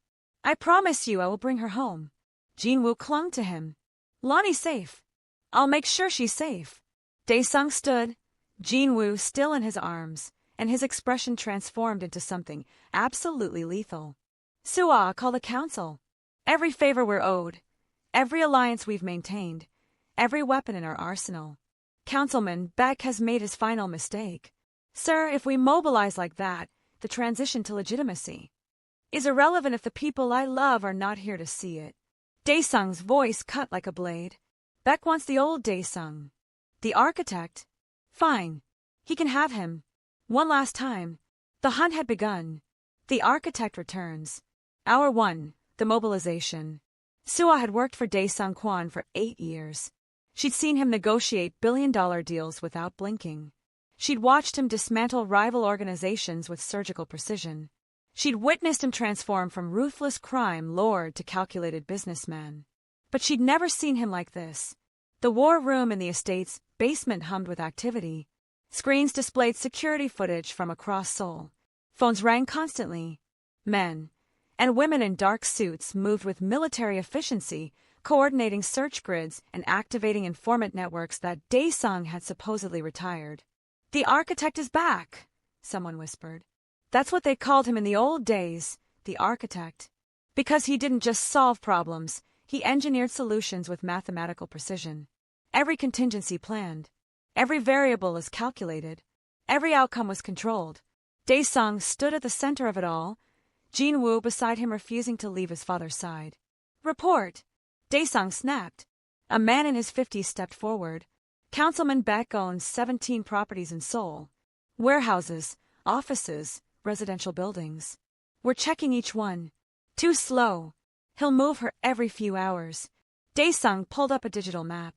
[SPEAKER 1] I promise you I will bring her home. Jinwoo clung to him. Lonnie's safe. I'll make sure she's safe. Daesung stood, Jinwoo still in his arms, and his expression transformed into something absolutely lethal. Suah, call the council. Every favor we're owed, every alliance we've maintained, every weapon in our arsenal. Councilman Beck has made his final mistake. Sir, if we mobilize like that, the transition to legitimacy is irrelevant if the people I love are not here to see it. Daesung's voice cut like a blade. Beck wants the old Daesung. The architect? Fine. He can have him. One last time. The hunt had begun. The architect returns. Hour 1. The mobilization. Suah had worked for Daesung Kwan for 8 years. She'd seen him negotiate billion-dollar deals without blinking. She'd watched him dismantle rival organizations with surgical precision. She'd witnessed him transform from ruthless crime lord to calculated businessman. But she'd never seen him like this. The war room in the estate's basement hummed with activity. Screens displayed security footage from across Seoul. Phones rang constantly. Men and women in dark suits moved with military efficiency, coordinating search grids and activating informant networks that Daesung had supposedly retired. The architect is back, someone whispered. That's what they called him in the old days, the architect. Because he didn't just solve problems, he engineered solutions with mathematical precision. Every contingency planned. Every variable is calculated. Every outcome was controlled. Daesung stood at the center of it all, Jinwoo beside him refusing to leave his father's side. Report! Daesung snapped. A man in his 50s stepped forward. Councilman Beck owns 17 properties in Seoul. Warehouses, offices, residential buildings. We're checking each one. Too slow. He'll move her every few hours. Daesung pulled up a digital map.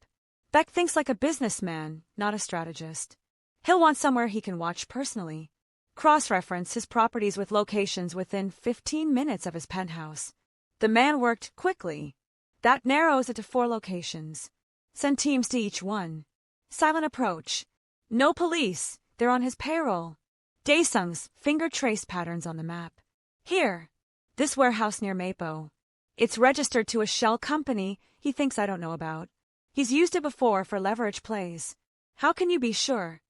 [SPEAKER 1] Beck thinks like a businessman, not a strategist. He'll want somewhere he can watch personally. Cross-reference his properties with locations within 15 minutes of his penthouse. The man worked quickly. That narrows it to 4 locations. Send teams to each one. Silent approach. No police. They're on his payroll. Daesung's finger traced patterns on the map. Here. This warehouse near Mapo. It's registered to a shell company he thinks I don't know about. He's used it before for leverage plays. How can you be sure?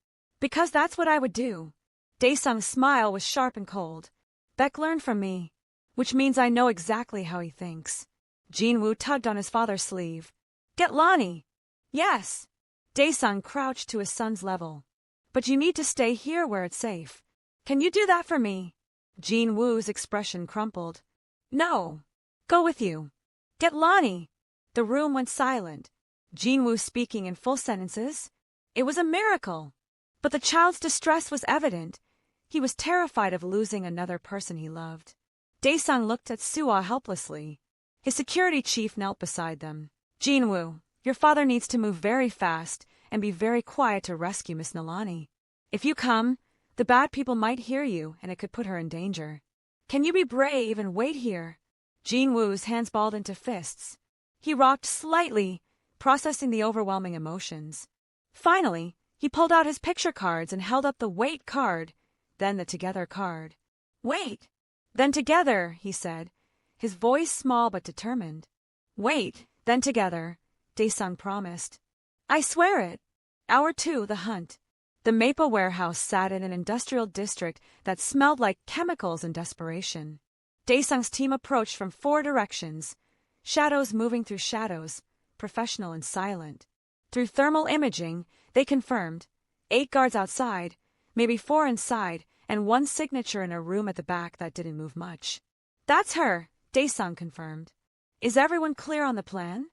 [SPEAKER 1] Because that's what I would do. Daesung's smile was sharp and cold. Beck learned from me, which means I know exactly how he thinks. Jinwoo tugged on his father's sleeve. Get Lonnie. Yes. Daesung crouched to his son's level. But you need to stay here where it's safe. Can you do that for me? Jinwoo's expression crumpled. No. Go with you. Get Lonnie. The room went silent. Jinwoo speaking in full sentences. It was a miracle. But the child's distress was evident. He was terrified of losing another person he loved. Daesung looked at Suah helplessly. His security chief knelt beside them. Jinwoo, your father needs to move very fast and be very quiet to rescue Miss Nalani. If you come, the bad people might hear you and it could put her in danger. Can you be brave and wait here? Jinwoo's hands balled into fists. He rocked slightly, processing the overwhelming emotions. Finally, he pulled out his picture cards and held up the wait card, then the together card. Wait! Then together, he said, his voice small but determined. Wait, then together, Daesung promised. I swear it. Hour 2, the hunt. The Maple warehouse sat in an industrial district that smelled like chemicals and desperation. Daesung's team approached from 4 directions, shadows moving through shadows, professional and silent. Through thermal imaging, they confirmed 8 guards outside, maybe 4 inside, and 1 signature in a room at the back that didn't move much. That's her, Daesung confirmed. Is everyone clear on the plan?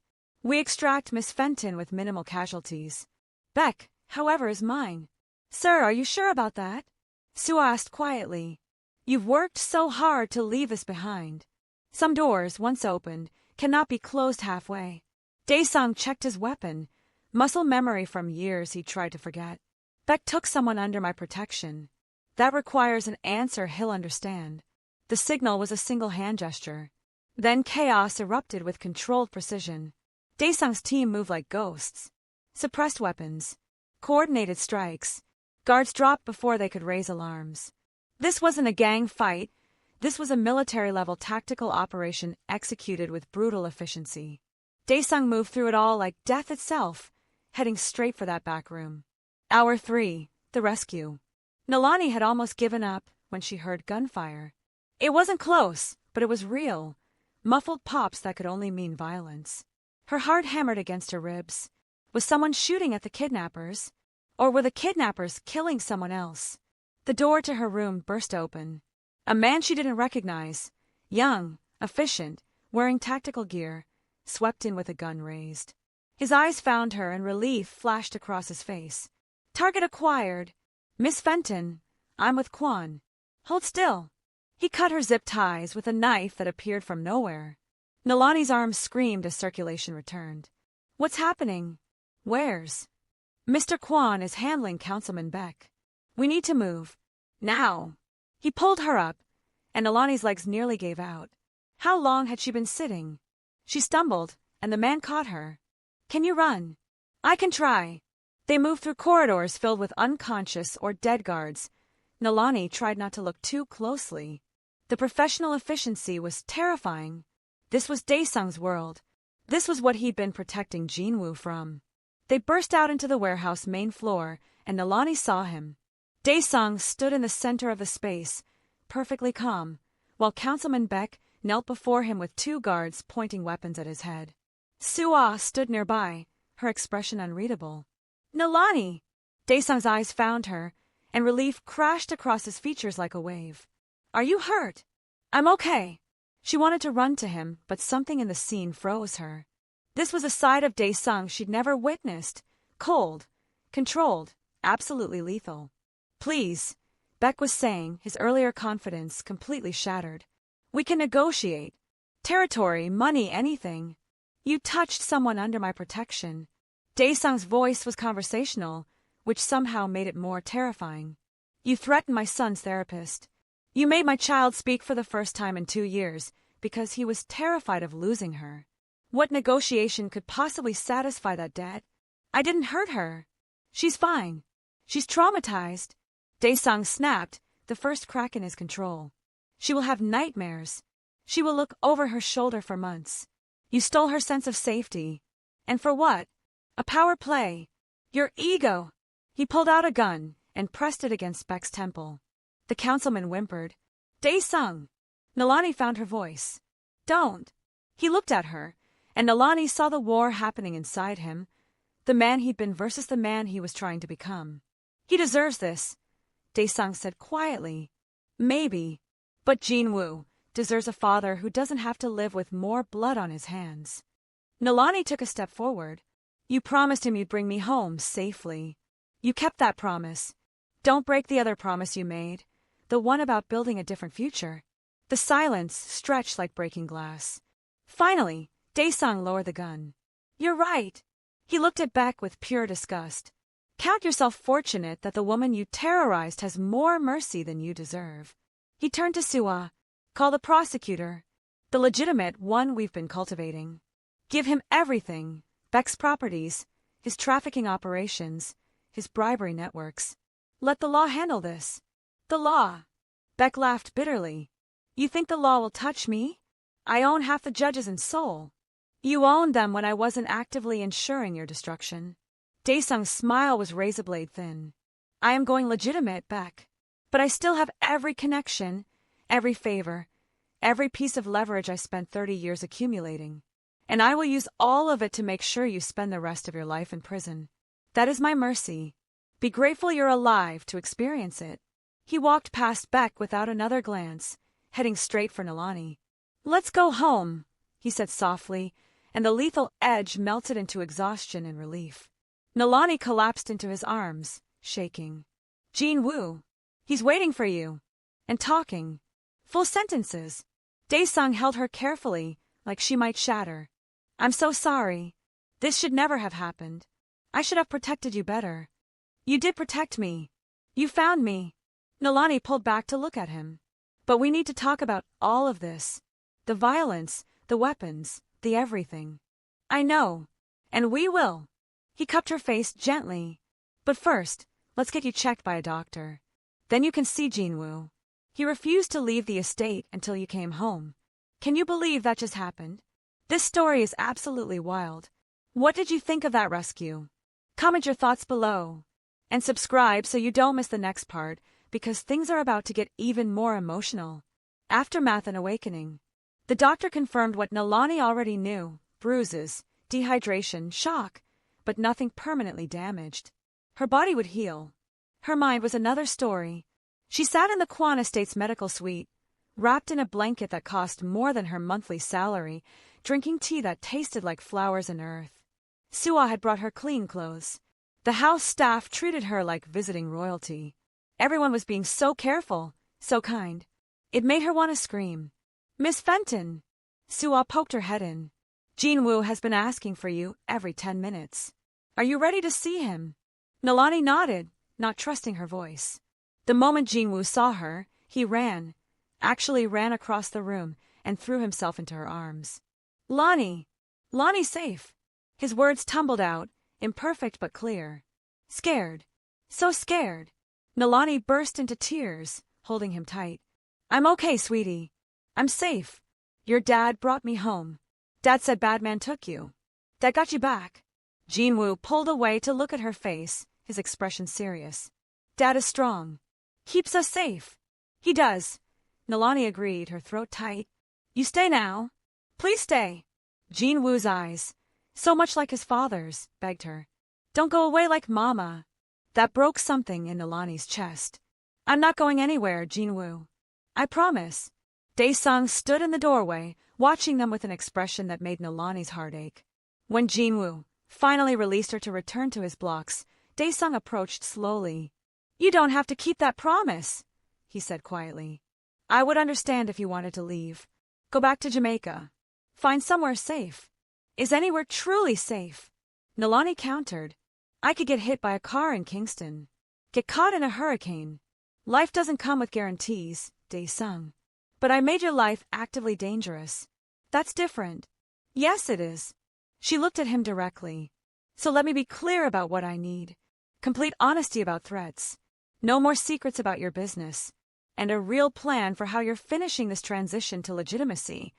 [SPEAKER 1] We extract Miss Fenton with minimal casualties. Beck, however, is mine. Sir, are you sure about that? Suah asked quietly. You've worked so hard to leave us behind. Some doors, once opened, cannot be closed halfway. Daesung checked his weapon, muscle memory from years he tried to forget. Beck took someone under my protection. That requires an answer he'll understand. The signal was a single hand gesture. Then chaos erupted with controlled precision. Daesung's team moved like ghosts. Suppressed weapons. Coordinated strikes. Guards dropped before they could raise alarms. This wasn't a gang fight. This was a military-level tactical operation executed with brutal efficiency. Daesung moved through it all like death itself, heading straight for that back room. Hour 3, the rescue. Nalani had almost given up when she heard gunfire. It wasn't close, but it was real. Muffled pops that could only mean violence. Her heart hammered against her ribs. Was someone shooting at the kidnappers? Or were the kidnappers killing someone else? The door to her room burst open. A man she didn't recognize, young, efficient, wearing tactical gear, swept in with a gun raised. His eyes found her and relief flashed across his face. Target acquired. Miss Fenton, I'm with Quan. Hold still. He cut her zip ties with a knife that appeared from nowhere. Nalani's arms screamed as circulation returned. What's happening? Where's? Mr. Quan is handling Councilman Beck. We need to move. Now. He pulled her up, and Nalani's legs nearly gave out. How long had she been sitting? She stumbled, and the man caught her. Can you run? I can try. They moved through corridors filled with unconscious or dead guards. Nalani tried not to look too closely. The professional efficiency was terrifying. This was Daesung's world. This was what he'd been protecting Jinwoo from. They burst out into the warehouse main floor, and Nalani saw him. Daesung stood in the center of the space, perfectly calm, while Councilman Beck knelt before him with 2 guards pointing weapons at his head. Sua stood nearby, her expression unreadable. Nalani! Daesung's eyes found her, and relief crashed across his features like a wave. Are you hurt? I'm okay. She wanted to run to him, but something in the scene froze her. This was a side of Daesung she'd never witnessed. Cold, controlled, absolutely lethal. Please, Beck was saying, his earlier confidence completely shattered. We can negotiate. Territory, money, anything. You touched someone under my protection. Daesung's voice was conversational, which somehow made it more terrifying. You threatened my son's therapist. You made my child speak for the first time in 2 years because he was terrified of losing her. What negotiation could possibly satisfy that debt? I didn't hurt her. She's fine. She's traumatized. Daesung snapped, the first crack in his control. She will have nightmares. She will look over her shoulder for months. You stole her sense of safety. And for what? A power play. Your ego. He pulled out a gun and pressed it against Beck's temple. The councilman whimpered. Daesung. Nalani found her voice. Don't. He looked at her, and Nalani saw the war happening inside him. The man he'd been versus the man he was trying to become. He deserves this, Daesung said quietly. Maybe. But Jinwoo deserves a father who doesn't have to live with more blood on his hands. Nalani took a step forward. You promised him you'd bring me home safely. You kept that promise. Don't break the other promise you made, the one about building a different future. The silence stretched like breaking glass. Finally, Daesung lowered the gun. You're right. He looked at Beck with pure disgust. Count yourself fortunate that the woman you terrorized has more mercy than you deserve. He turned to Sua. Call the prosecutor. The legitimate one we've been cultivating. Give him everything. Beck's properties, his trafficking operations, his bribery networks. Let the law handle this. The law. Beck laughed bitterly. You think the law will touch me? I own half the judges in Seoul. You owned them when I wasn't actively ensuring your destruction. Daesung's smile was razor-blade thin. I am going legitimate, Beck. But I still have every connection, every favor, every piece of leverage I spent 30 years accumulating. And I will use all of it to make sure you spend the rest of your life in prison. That is my mercy. Be grateful you're alive to experience it. He walked past Beck without another glance, heading straight for Nalani. Let's go home, he said softly, and the lethal edge melted into exhaustion and relief. Nalani collapsed into his arms, shaking. Jinwoo. He's waiting for you. And talking. Full sentences. Daesung held her carefully, like she might shatter. I'm so sorry. This should never have happened. I should have protected you better. You did protect me. You found me. Nalani pulled back to look at him. But we need to talk about all of this. The violence, the weapons, the everything. I know. And we will. He cupped her face gently. But first, let's get you checked by a doctor. Then you can see Jinwoo. He refused to leave the estate until you came home. Can you believe that just happened? This story is absolutely wild. What did you think of that rescue? Comment your thoughts below. And subscribe so you don't miss the next part, because things are about to get even more emotional. Aftermath and awakening. The doctor confirmed what Nalani already knew: bruises, dehydration, shock, but nothing permanently damaged. Her body would heal. Her mind was another story. She sat in the Kwan Estate's medical suite, wrapped in a blanket that cost more than her monthly salary, drinking tea that tasted like flowers and earth. Suah had brought her clean clothes. The house staff treated her like visiting royalty. Everyone was being so careful, so kind. It made her want to scream. Miss Fenton! Suah poked her head in. Jinwoo has been asking for you every 10 minutes. Are you ready to see him? Nalani nodded, not trusting her voice. The moment Jinwoo saw her, he ran across the room and threw himself into her arms. Lonnie! Lonnie's safe! His words tumbled out, imperfect but clear. Scared. So scared. Nalani burst into tears, holding him tight. I'm okay, sweetie. I'm safe. Your dad brought me home. Dad said Badman took you. Dad got you back. Jinwoo pulled away to look at her face, his expression serious. Dad is strong. Keeps us safe. He does. Nalani agreed, her throat tight. You stay now. Please stay. Jinwoo's eyes, so much like his father's, begged her. Don't go away like Mama. That broke something in Nalani's chest. I'm not going anywhere, Jinwoo. I promise. Daesung stood in the doorway, watching them with an expression that made Nalani's heart ache. When Jinwoo finally released her to return to his blocks, Daesung approached slowly. You don't have to keep that promise, he said quietly. I would understand if you wanted to leave. Go back to Jamaica. Find somewhere safe. Is anywhere truly safe? Nalani countered. I could get hit by a car in Kingston. Get caught in a hurricane. Life doesn't come with guarantees, Daesung. But I made your life actively dangerous. That's different. Yes, it is. She looked at him directly. So let me be clear about what I need. Complete honesty about threats. No more secrets about your business. And a real plan for how you're finishing this transition to legitimacy.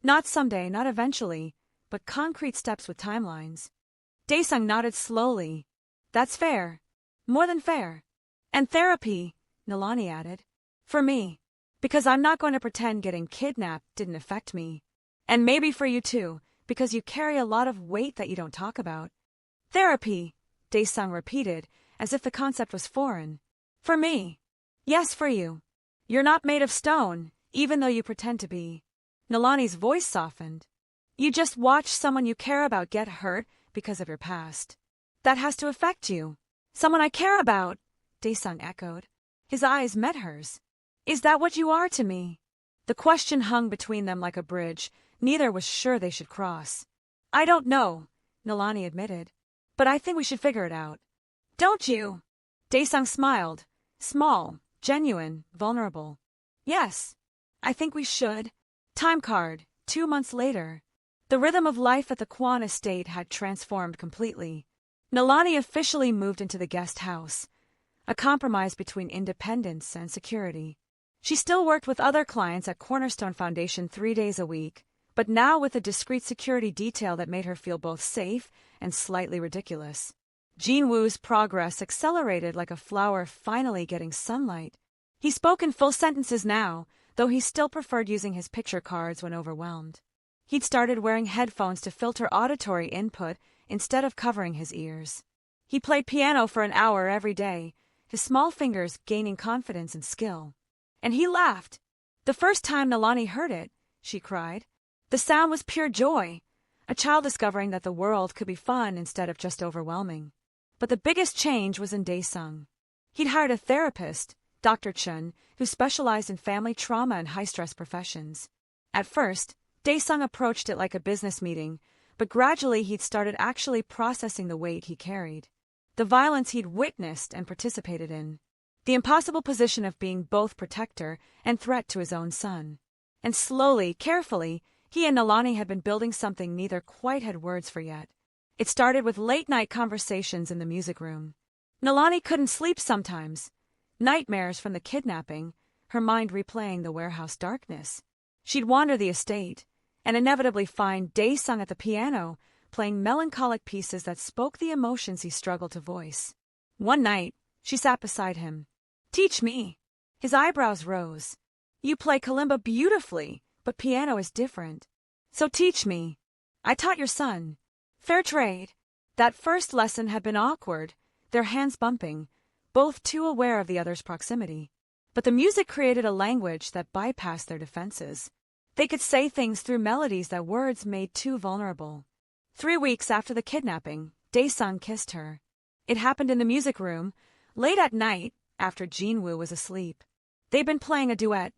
[SPEAKER 1] Not someday, not eventually, but concrete steps with timelines. Daesung nodded slowly. That's fair. More than fair. And therapy, Nalani added. For me. Because I'm not going to pretend getting kidnapped didn't affect me. And maybe for you too, because you carry a lot of weight that you don't talk about. Therapy, Daesung repeated, as if the concept was foreign. For me. Yes, for you. You're not made of stone, even though you pretend to be. Nalani's voice softened. You just watch someone you care about get hurt because of your past. That has to affect you. Someone I care about, Daesung echoed. His eyes met hers. Is that what you are to me? The question hung between them like a bridge. Neither was sure they should cross. I don't know, Nalani admitted. But I think we should figure it out. Don't you? Daesung smiled. Small, genuine, vulnerable. Yes, I think we should. Time card, 2 months later. The rhythm of life at the Kwan estate had transformed completely. Nalani officially moved into the guest house, a compromise between independence and security. She still worked with other clients at Cornerstone Foundation 3 days a week, but now with a discreet security detail that made her feel both safe and slightly ridiculous. Jinwoo's progress accelerated like a flower finally getting sunlight. He spoke in full sentences now, though he still preferred using his picture cards when overwhelmed. He'd started wearing headphones to filter auditory input instead of covering his ears. He played piano for an hour every day, his small fingers gaining confidence and skill. And he laughed. The first time Nalani heard it, she cried. The sound was pure joy, a child discovering that the world could be fun instead of just overwhelming. But the biggest change was in Daesung. He'd hired a therapist, Dr. Chun, who specialized in family trauma and high-stress professions. At first, Daesung approached it like a business meeting, but gradually he'd started actually processing the weight he carried. The violence he'd witnessed and participated in. The impossible position of being both protector and threat to his own son. And slowly, carefully, he and Nalani had been building something neither quite had words for yet. It started with late-night conversations in the music room. Nalani couldn't sleep sometimes. Nightmares from the kidnapping, her mind replaying the warehouse darkness. She'd wander the estate, and inevitably find Dae-sung at the piano, playing melancholic pieces that spoke the emotions he struggled to voice. One night, she sat beside him. "Teach me." His eyebrows rose. "You play kalimba beautifully, but piano is different. So teach me." "I taught your son." Fair trade. That first lesson had been awkward, their hands bumping, both too aware of the other's proximity. But the music created a language that bypassed their defenses. They could say things through melodies that words made too vulnerable. 3 weeks after the kidnapping, Dae-sung kissed her. It happened in the music room, late at night, after Jin-woo was asleep. They'd been playing a duet,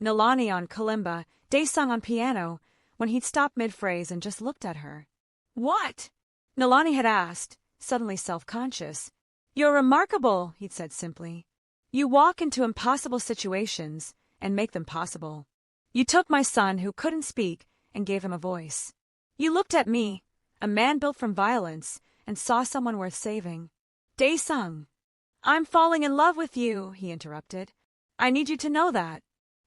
[SPEAKER 1] Nalani on kalimba, Dae-sung on piano, when he'd stopped mid-phrase and just looked at her. "What?" Nalani had asked, suddenly self-conscious. "You're remarkable," he'd said simply. "You walk into impossible situations and make them possible. You took my son who couldn't speak and gave him a voice. You looked at me, a man built from violence, and saw someone worth saving." "Dae-sung." "I'm falling in love with you," he interrupted. "I need you to know that.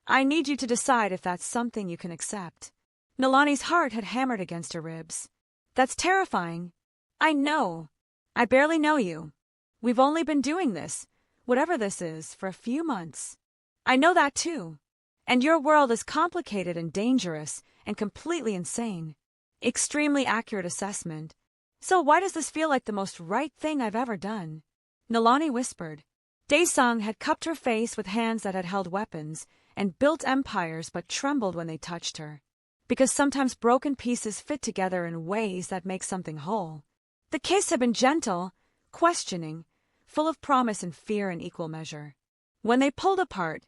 [SPEAKER 1] I need you to decide if that's something you can accept." Nalani's heart had hammered against her ribs. "That's terrifying." "I know. I barely know you. We've only been doing this, whatever this is, for a few months." "I know that too. And your world is complicated and dangerous and completely insane." Extremely accurate assessment. "So why does this feel like the most right thing I've ever done?" Nalani whispered. Dae-sung had cupped her face with hands that had held weapons and built empires but trembled when they touched her. Because sometimes broken pieces fit together in ways that make something whole. The kiss had been gentle, questioning, full of promise and fear in equal measure. When they pulled apart,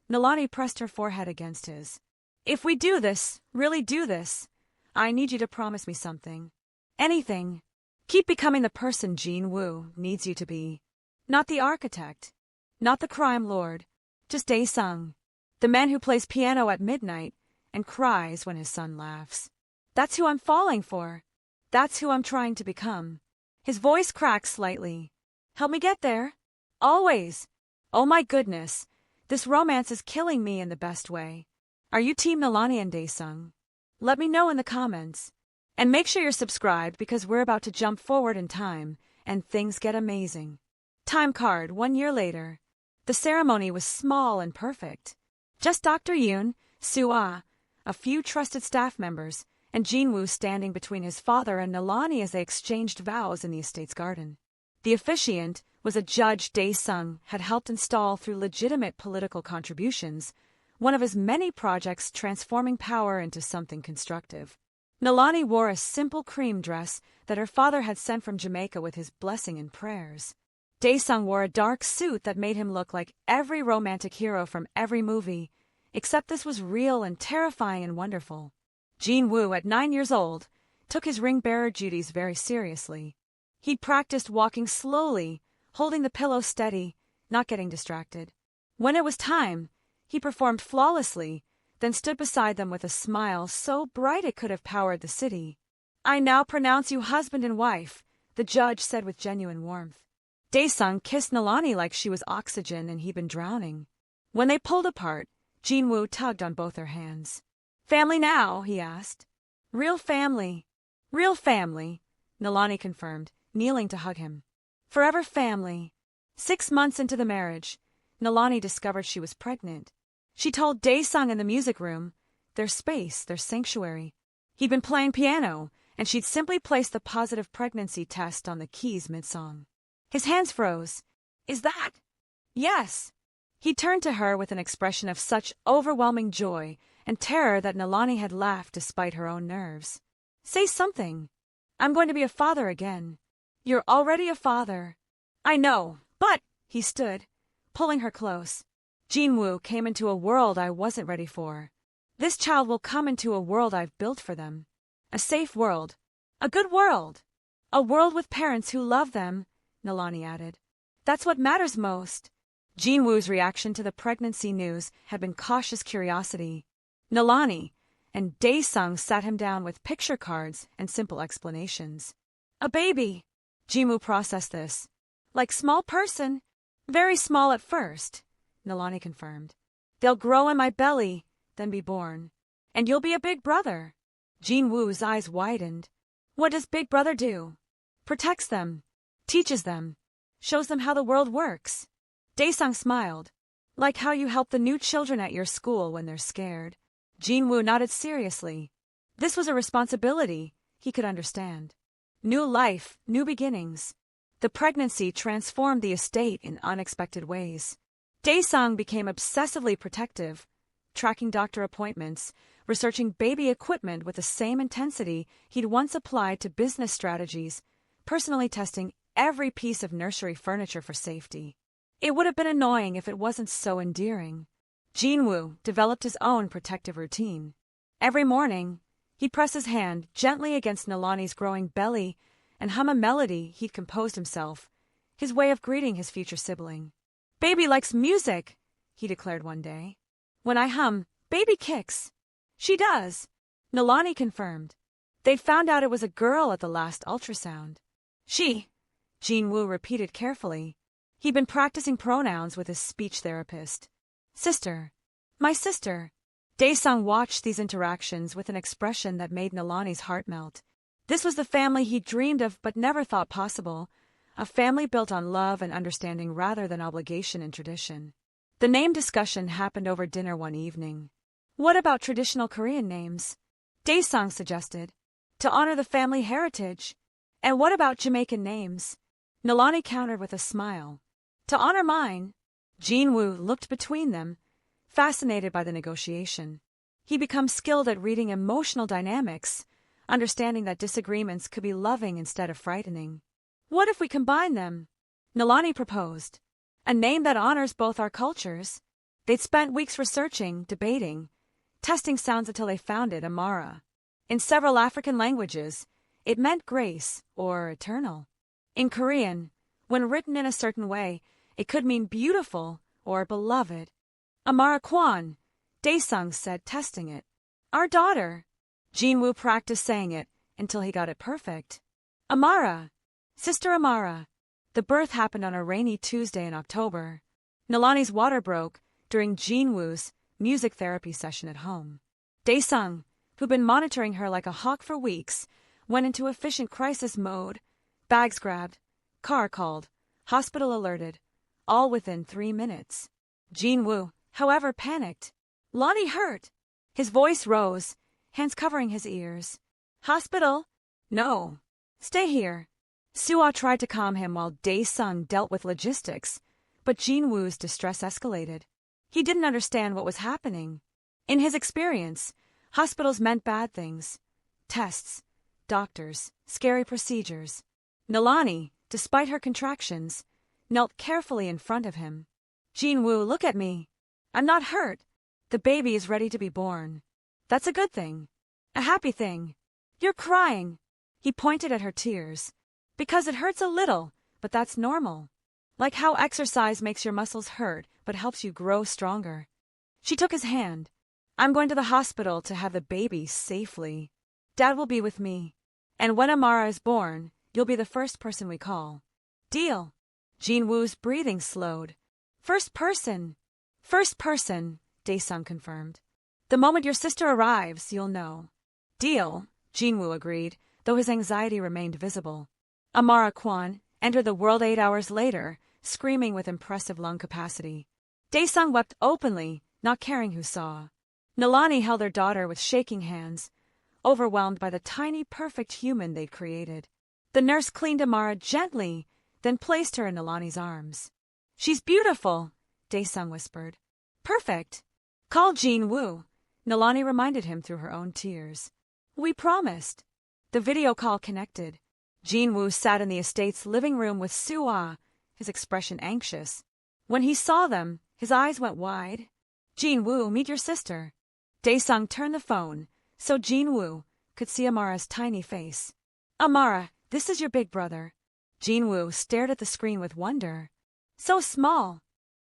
[SPEAKER 1] Nalani pressed her forehead against his. "If we do this, really do this, I need you to promise me something. Anything. Keep becoming the person Jin-woo needs you to be. Not the architect. Not the crime lord. Just Dae-sung. The man who plays piano at midnight and cries when his son laughs. That's who I'm falling for. That's who I'm trying to become." His voice cracked slightly. "Help me get there. Always. Oh my goodness. This romance is killing me in the best way. Are you Team Nalani and Dae-sung? Let me know in the comments. And make sure you're subscribed because we're about to jump forward in time and things get amazing." Time card 1 year later. The ceremony was small and perfect. Just Dr. Yoon, Soo-ah, a few trusted staff members, and Jin-woo standing between his father and Nalani as they exchanged vows in the estate's garden. The officiant was a judge Dae-sung had helped install through legitimate political contributions, one of his many projects transforming power into something constructive. Nalani wore a simple cream dress that her father had sent from Jamaica with his blessing and prayers. Dae-sung wore a dark suit that made him look like every romantic hero from every movie, except this was real and terrifying and wonderful. Jin-woo, at 9 years old, took his ring-bearer duties very seriously. He'd practiced walking slowly, holding the pillow steady, not getting distracted. When it was time, he performed flawlessly, then stood beside them with a smile so bright it could have powered the city. "I now pronounce you husband and wife," the judge said with genuine warmth. Dae-sung kissed Nalani like she was oxygen and he'd been drowning. When they pulled apart, Jin-woo tugged on both her hands. "Family now?" he asked. "Real family." "Real family," Nalani confirmed, kneeling to hug him. "Forever family." 6 months into the marriage, Nalani discovered she was pregnant. She told Dae-sung in the music room, their space, their sanctuary. He'd been playing piano, and she'd simply placed the positive pregnancy test on the keys mid-song. His hands froze. "Is that?" "Yes." He turned to her with an expression of such overwhelming joy and terror that Nalani had laughed despite her own nerves. "Say something. I'm going to be a father again." "You're already a father." "I know, but—" He stood, pulling her close. "Jin-woo came into a world I wasn't ready for. This child will come into a world I've built for them. A safe world. A good world. A world with parents who love them," Nalani added. "That's what matters most." Jin-woo's reaction to the pregnancy news had been cautious curiosity. Nalani, and Daesung sat him down with picture cards and simple explanations. A baby. Jimu processed this. Like small person. Very small at first, Nalani confirmed. They'll grow in my belly, then be born. And you'll be a big brother. Jinwoo's eyes widened. What does big brother do? Protects them. Teaches them. Shows them how the world works. Daesung smiled. Like how you help the new children at your school when they're scared. Jinwoo nodded seriously. This was a responsibility he could understand. New life, new beginnings. The pregnancy transformed the estate in unexpected ways. Daesung became obsessively protective, tracking doctor appointments, researching baby equipment with the same intensity he'd once applied to business strategies, personally testing every piece of nursery furniture for safety. It would have been annoying if it wasn't so endearing. Jinwoo developed his own protective routine. Every morning, he'd press his hand gently against Nalani's growing belly and hum a melody he'd composed himself, his way of greeting his future sibling. Baby likes music, he declared one day. When I hum, baby kicks. She does, Nalani confirmed. They'd found out it was a girl at the last ultrasound. She, Jinwoo repeated carefully. He'd been practicing pronouns with his speech therapist. Sister. My sister. Daesung watched these interactions with an expression that made Nalani's heart melt. This was the family he dreamed of but never thought possible, a family built on love and understanding rather than obligation and tradition. The name discussion happened over dinner one evening. What about traditional Korean names? Daesung suggested. To honor the family heritage. And what about Jamaican names? Nalani countered with a smile. To honor mine. Jinwoo looked between them, fascinated by the negotiation. He became skilled at reading emotional dynamics, understanding that disagreements could be loving instead of frightening. What if we combine them? Nalani proposed. A name that honors both our cultures. They'd spent weeks researching, debating, testing sounds until they found it, Amara. In several African languages, it meant grace or eternal. In Korean, when written in a certain way, it could mean beautiful or beloved. Amara Kwan, Daesung said, testing it. Our daughter. Jinwoo practiced saying it until he got it perfect. Amara. Sister Amara. The birth happened on a rainy Tuesday in October. Nalani's water broke during Jinwoo's music therapy session at home. Daesung, who'd been monitoring her like a hawk for weeks, went into efficient crisis mode. Bags grabbed, car called, hospital alerted, all within 3 minutes. Jinwoo, however, panicked. Lonnie hurt. His voice rose, hands covering his ears. Hospital? No. Stay here. Suah tried to calm him while Daesung dealt with logistics, but Jinwoo's distress escalated. He didn't understand what was happening. In his experience, hospitals meant bad things. Tests, doctors, scary procedures. Nalani, despite her contractions, knelt carefully in front of him. Jinwoo, look at me. I'm not hurt. The baby is ready to be born. That's a good thing. A happy thing. You're crying. He pointed at her tears. Because it hurts a little, but that's normal. Like how exercise makes your muscles hurt but helps you grow stronger. She took his hand. I'm going to the hospital to have the baby safely. Dad will be with me. And when Amara is born, you'll be the first person we call. Deal. Jinwoo's breathing slowed. First person, Daesung confirmed. The moment your sister arrives, you'll know. Deal, Jinwoo agreed, though his anxiety remained visible. Amara Kwan entered the world 8 hours later, screaming with impressive lung capacity. Daesung wept openly, not caring who saw. Nalani held their daughter with shaking hands, overwhelmed by the tiny, perfect human they'd created. The nurse cleaned Amara gently, then placed her in Nalani's arms. She's beautiful, Daesung whispered. Perfect. Call Jinwoo, Nalani reminded him through her own tears. We promised. The video call connected. Jinwoo sat in the estate's living room with Suah, his expression anxious. When he saw them, his eyes went wide. Jinwoo, meet your sister. Daesung turned the phone so Jinwoo could see Amara's tiny face. Amara, this is your big brother. Jinwoo stared at the screen with wonder. So small.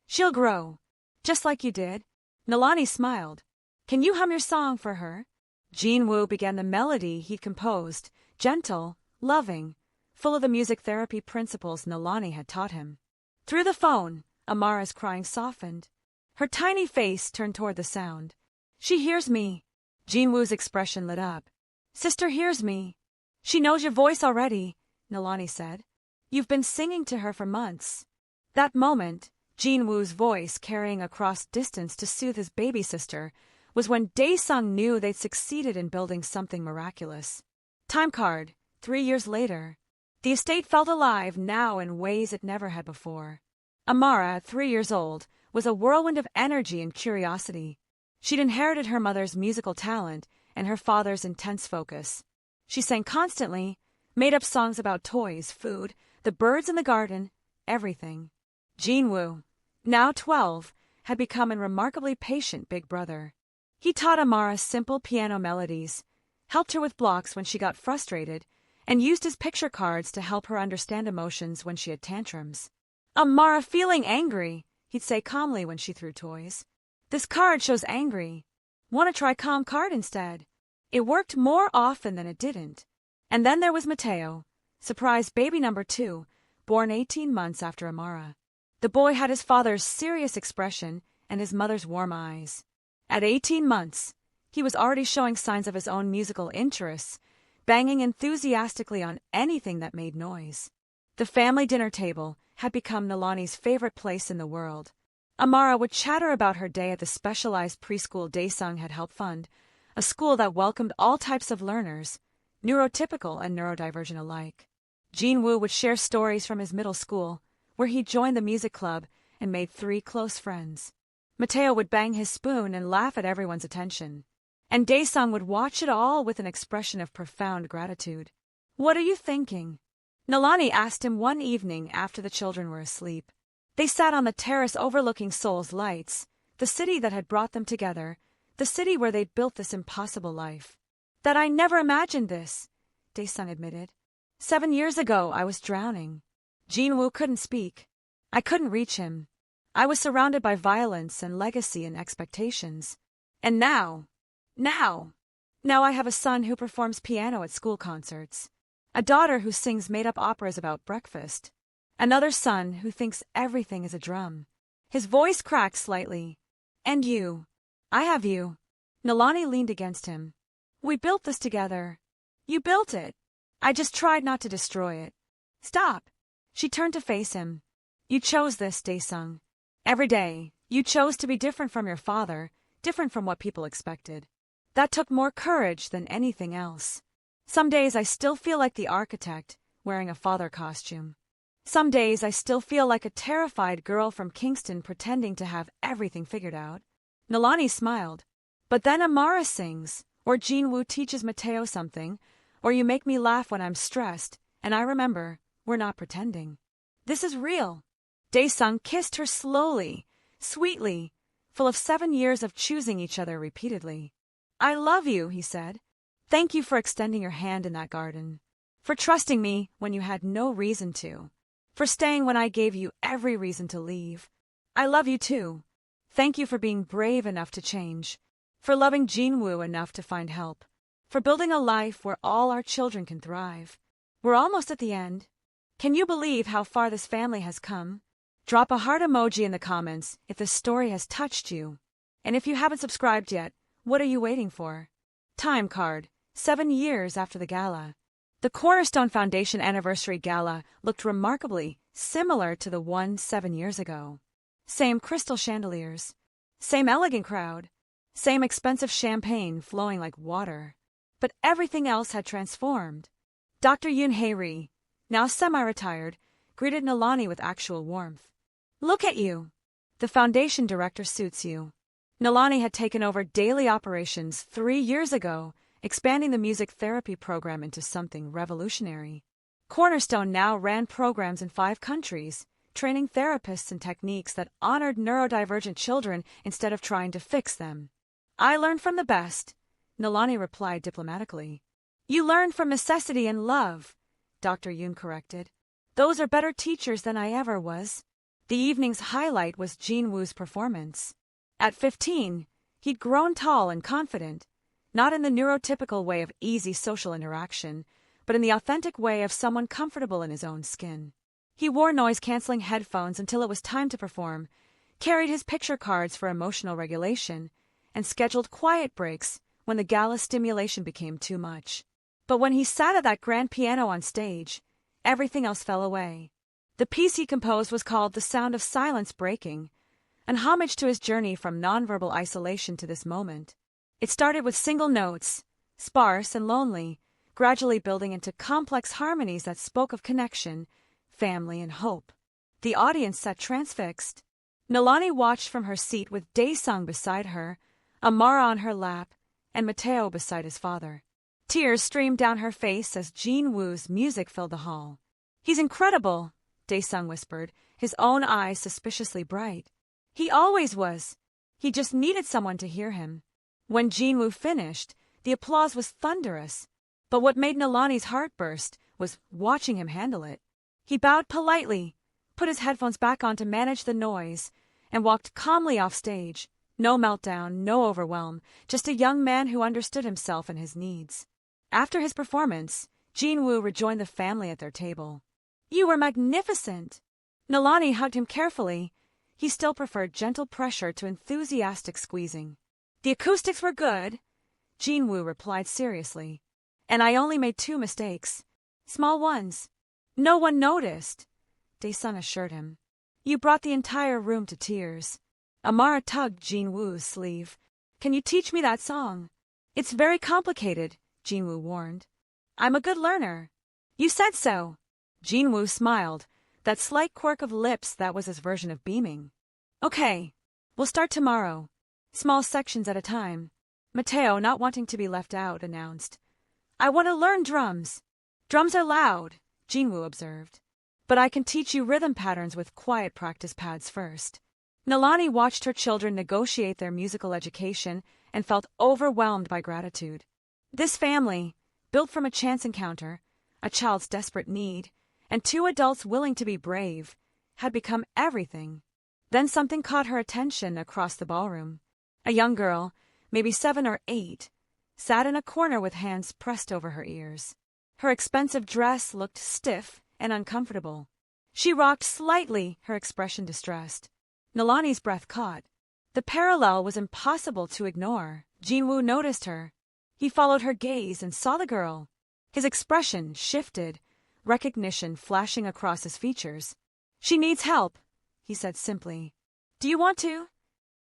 [SPEAKER 1] She'll grow. Just like you did. Nalani smiled. Can you hum your song for her? Jin-woo began the melody he'd composed, gentle, loving, full of the music therapy principles Nalani had taught him. Through the phone, Amara's crying softened. Her tiny face turned toward the sound. She hears me. Jin-woo's expression lit up. Sister hears me. She knows your voice already, Nalani said. You've been singing to her for months. That moment, Jin-woo's voice carrying across distance to soothe his baby sister, was when Dae-sung knew they'd succeeded in building something miraculous. Time card, 3 years later. The estate felt alive now in ways it never had before. Amara, at 3 years old, was a whirlwind of energy and curiosity. She'd inherited her mother's musical talent and her father's intense focus. She sang constantly, made up songs about toys, food, the birds in the garden, everything. Jin-woo, now 12, had become a remarkably patient big brother. He taught Amara simple piano melodies, helped her with blocks when she got frustrated, and used his picture cards to help her understand emotions when she had tantrums. Amara feeling angry, he'd say calmly when she threw toys. This card shows angry. Want to try calm card instead? It worked more often than it didn't. And then there was Mateo, surprise baby number 2, born 18 months after Amara. The boy had his father's serious expression and his mother's warm eyes. At 18 months, he was already showing signs of his own musical interests, banging enthusiastically on anything that made noise. The family dinner table had become Nalani's favorite place in the world. Amara would chatter about her day at the specialized preschool Dae-sung had helped fund, a school that welcomed all types of learners, neurotypical and neurodivergent alike. Jin-woo would share stories from his middle school, where he joined the music club and made 3 close friends. Mateo would bang his spoon and laugh at everyone's attention. And Dae-sung would watch it all with an expression of profound gratitude. What are you thinking? Nalani asked him one evening after the children were asleep. They sat on the terrace overlooking Seoul's lights, the city that had brought them together, the city where they'd built this impossible life. That I never imagined this, Dae-sung admitted. 7 years ago, I was drowning. Jin-woo couldn't speak. I couldn't reach him. I was surrounded by violence and legacy and expectations. And now I have a son who performs piano at school concerts, a daughter who sings made-up operas about breakfast, another son who thinks everything is a drum. His voice cracked slightly. And you. I have you. Nalani leaned against him. We built this together. You built it. I just tried not to destroy it. Stop. She turned to face him. You chose this, Dae-sung. Every day, you chose to be different from your father, different from what people expected. That took more courage than anything else. Some days I still feel like the architect, wearing a father costume. Some days I still feel like a terrified girl from Kingston pretending to have everything figured out. Nalani smiled. But then Amara sings, or Jin-woo teaches Mateo something, or you make me laugh when I'm stressed, and I remember, we're not pretending. This is real. Dae-sung kissed her slowly, sweetly, full of 7 years of choosing each other repeatedly. I love you, he said. Thank you for extending your hand in that garden. For trusting me when you had no reason to. For staying when I gave you every reason to leave. I love you too. Thank you for being brave enough to change. For loving Jin-woo enough to find help. For building a life where all our children can thrive. We're almost at the end. Can you believe how far this family has come? Drop a heart emoji in the comments if this story has touched you. And if you haven't subscribed yet, what are you waiting for? Time card, 7 years after the gala. The Cornerstone Foundation Anniversary Gala looked remarkably similar to the one 7 years ago. Same crystal chandeliers. Same elegant crowd. Same expensive champagne flowing like water. But everything else had transformed. Dr. Yoon Hae-ri, now semi-retired, greeted Nalani with actual warmth. Look at you. The foundation director suits you. Nalani had taken over daily operations 3 years ago, expanding the music therapy program into something revolutionary. Cornerstone now ran programs in 5 countries, training therapists in techniques that honored neurodivergent children instead of trying to fix them. I learned from the best, Nalani replied diplomatically. You learned from necessity and love, Dr. Yoon corrected. Those are better teachers than I ever was. The evening's highlight was Jin-woo's performance. At 15, He'd grown tall and confident, not in the neurotypical way of easy social interaction, but in the authentic way of someone comfortable in his own skin. He wore noise-canceling headphones until it was time to perform, carried his picture cards for emotional regulation, and scheduled quiet breaks when the gala stimulation became too much. But when he sat at that grand piano on stage, everything else fell away. The piece he composed was called The Sound of Silence Breaking, an homage to his journey from nonverbal isolation to this moment. It started with single notes, sparse and lonely, gradually building into complex harmonies that spoke of connection, family, and hope. The audience sat transfixed. Nalani watched from her seat with Daesung beside her, Amara on her lap, and Mateo beside his father. Tears streamed down her face as Jean Woo's music filled the hall. "He's incredible," Daesung whispered, his own eyes suspiciously bright. "He always was. He just needed someone to hear him." When Jean Woo finished, the applause was thunderous. But what made Nalani's heart burst was watching him handle it. He bowed politely, put his headphones back on to manage the noise, and walked calmly off stage. No meltdown, no overwhelm, just a young man who understood himself and his needs. After his performance, Jean Woo rejoined the family at their table. "You were magnificent." Nalani hugged him carefully. He still preferred gentle pressure to enthusiastic squeezing. "The acoustics were good," Jean Woo replied seriously. "And I only made 2 mistakes. Small ones. No one noticed," Daesung assured him. "You brought the entire room to tears." Amara tugged Jean Woo's sleeve. "Can you teach me that song?" "It's very complicated," Jean Woo warned. "I'm a good learner." "You said so." Jean Woo smiled, that slight quirk of lips that was his version of beaming. "Okay, we'll start tomorrow. Small sections at a time." Mateo, not wanting to be left out, announced, "I want to learn drums." "Drums are loud," Jean Woo observed. "But I can teach you rhythm patterns with quiet practice pads first." Nalani watched her children negotiate their musical education and felt overwhelmed by gratitude. This family, built from a chance encounter, a child's desperate need, and 2 adults willing to be brave, had become everything. Then something caught her attention across the ballroom. A young girl, maybe 7 or 8, sat in a corner with hands pressed over her ears. Her expensive dress looked stiff and uncomfortable. She rocked slightly, her expression distressed. Nalani's breath caught. The parallel was impossible to ignore. Jean Woo noticed her. He followed her gaze and saw the girl. His expression shifted, recognition flashing across his features. "She needs help," he said simply. "Do you want to?"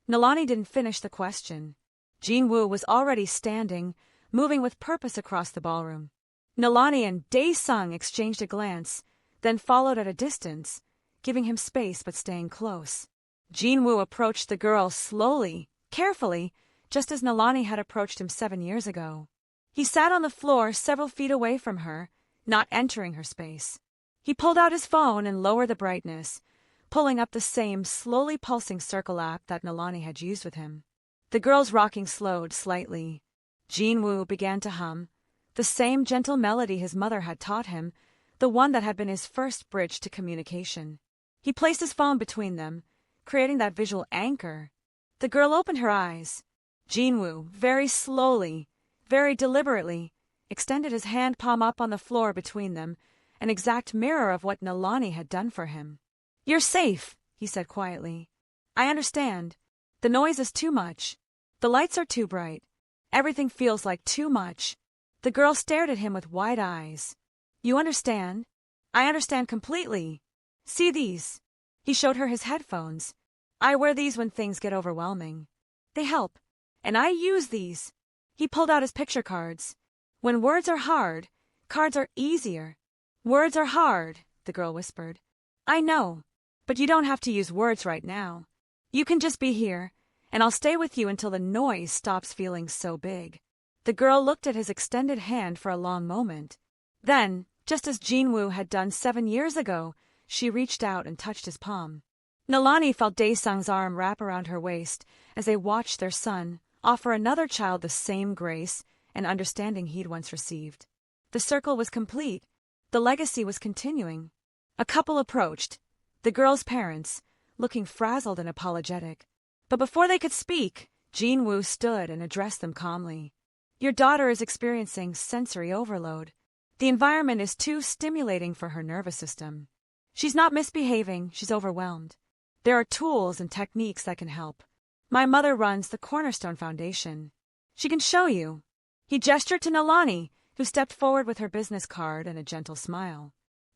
[SPEAKER 1] Nalani didn't finish the question. Jean Woo was already standing, moving with purpose across the ballroom. Nalani and Daesung exchanged a glance, then followed at a distance, giving him space but staying close. Jean Woo approached the girl slowly, carefully, just as Nalani had approached him 7 years ago. He sat on the floor several feet away from her, not entering her space. He pulled out his phone and lowered the brightness, pulling up the same slowly pulsing circle app that Nalani had used with him. The girl's rocking slowed slightly. Jean Woo began to hum, the same gentle melody his mother had taught him, the one that had been his first bridge to communication. He placed his phone between them, creating that visual anchor. The girl opened her eyes. Jean Woo, very slowly, very deliberately, extended his hand palm up on the floor between them, an exact mirror of what Nalani had done for him. "You're safe," he said quietly. "I understand. The noise is too much. The lights are too bright. Everything feels like too much." The girl stared at him with wide eyes. "You understand?" "I understand completely. See these." He showed her his headphones. "I wear these when things get overwhelming. They help. And I use these." He pulled out his picture cards. "When words are hard, cards are easier." "Words are hard," the girl whispered. "I know, but you don't have to use words right now. You can just be here, and I'll stay with you until the noise stops feeling so big." The girl looked at his extended hand for a long moment. Then, just as Jean Woo had done 7 years ago, she reached out and touched his palm. Nalani felt Daesung's arm wrap around her waist as they watched their son offer another child the same grace and understanding he'd once received. The circle was complete. The legacy was continuing. A couple approached, the girl's parents, looking frazzled and apologetic. But before they could speak, Jinwoo stood and addressed them calmly. Your daughter is experiencing sensory overload. The environment is too stimulating for her nervous system. She's not misbehaving, she's overwhelmed. There are tools and techniques that can help. My mother runs the Cornerstone Foundation. She can show you. He gestured to Nalani, who stepped forward with her business card and a gentle smile.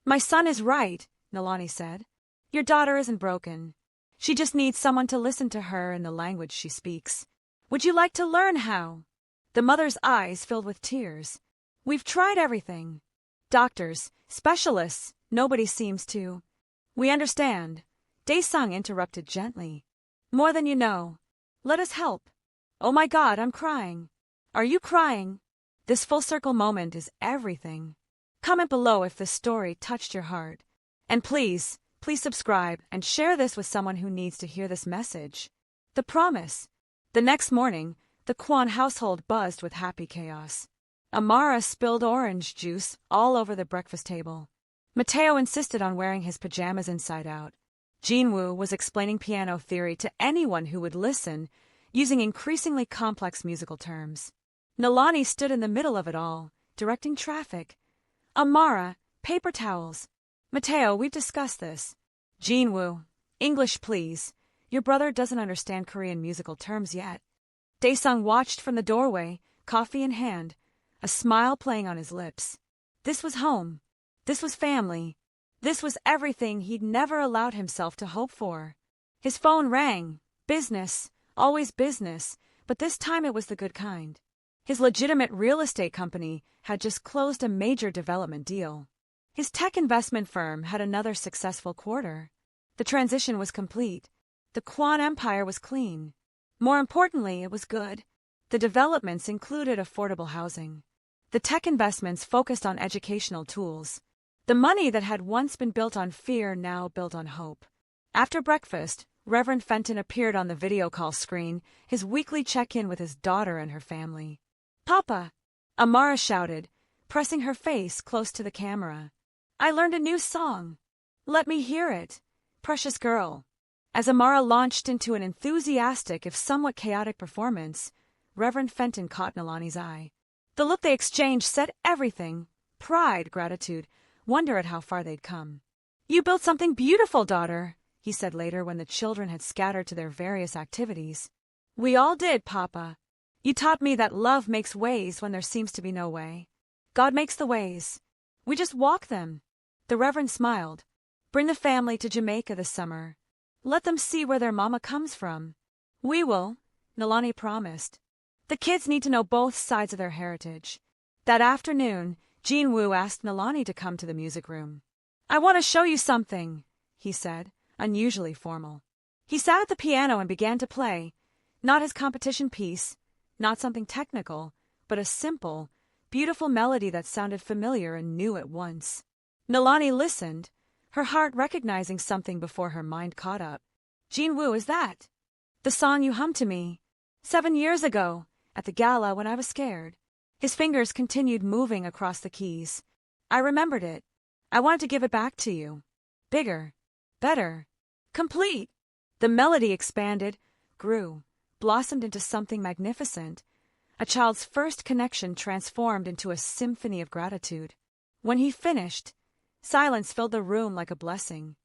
[SPEAKER 1] My son is right, Nalani said. Your daughter isn't broken. She just needs someone to listen to her in the language she speaks. Would you like to learn how? The mother's eyes filled with tears. We've tried everything. Doctors, specialists, nobody seems to. We understand. Daesung interrupted gently. More than you know. Let us help. Oh my God, I'm crying. Are you crying? This full circle moment is everything. Comment below if this story touched your heart. And please subscribe and share this with someone who needs to hear this message. The promise. The next morning, the Kwan household buzzed with happy chaos. Amara spilled orange juice all over the breakfast table. Mateo insisted on wearing his pajamas inside out. Jinwoo was explaining piano theory to anyone who would listen, using increasingly complex musical terms. Nalani stood in the middle of it all, directing traffic. Amara, paper towels. Mateo, we've discussed this. Jinwoo, English please. Your brother doesn't understand Korean musical terms yet. Daesung watched from the doorway, coffee in hand, a smile playing on his lips. This was home. This was family. This was everything he'd never allowed himself to hope for. His phone rang. Business, always business, but this time it was the good kind. His legitimate real estate company had just closed a major development deal. His tech investment firm had another successful quarter. The transition was complete. The Kwan Empire was clean. More importantly, it was good. The developments included affordable housing. The tech investments focused on educational tools. The money that had once been built on fear now built on hope. After breakfast, Reverend Fenton appeared on the video call screen, his weekly check-in with his daughter and her family. Papa! Amara shouted, pressing her face close to the camera. I learned a new song. Let me hear it. Precious girl. As Amara launched into an enthusiastic if somewhat chaotic performance, Reverend Fenton caught Nalani's eye. The look they exchanged said everything. Pride, gratitude, wonder at how far they'd come. You built something beautiful, daughter, he said later when the children had scattered to their various activities. We all did, Papa. You taught me that love makes ways when there seems to be no way. God makes the ways. We just walk them. The Reverend smiled. Bring the family to Jamaica this summer. Let them see where their mama comes from. We will, Nalani promised. The kids need to know both sides of their heritage. That afternoon, Jinwoo asked Nalani to come to the music room. I want to show you something, he said, unusually formal. He sat at the piano and began to play, not his competition piece, not something technical, but a simple, beautiful melody that sounded familiar and new at once. Nalani listened, her heart recognizing something before her mind caught up. Jinwoo, is that? The song you hummed to me 7 years ago, at the gala when I was scared. His fingers continued moving across the keys. I remembered it. I wanted to give it back to you. Bigger. Better. Complete. The melody expanded, grew, blossomed into something magnificent. A child's first connection transformed into a symphony of gratitude. When he finished, silence filled the room like a blessing.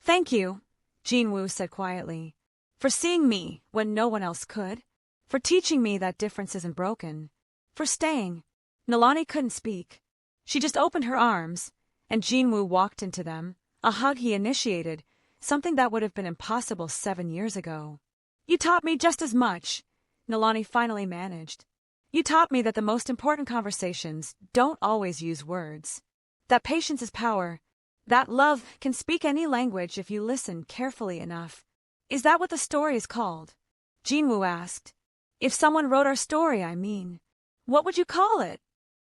[SPEAKER 1] Thank you, Jinwoo said quietly, for seeing me when no one else could, for teaching me that difference isn't broken, for staying. Nalani couldn't speak. She just opened her arms, and Jinwoo walked into them, a hug he initiated, something that would have been impossible 7 years ago. You taught me just as much, Nalani finally managed. You taught me that the most important conversations don't always use words. That patience is power. That love can speak any language if you listen carefully enough. Is that what the story is called? Jinwoo asked. If someone wrote our story, I mean. What would you call it?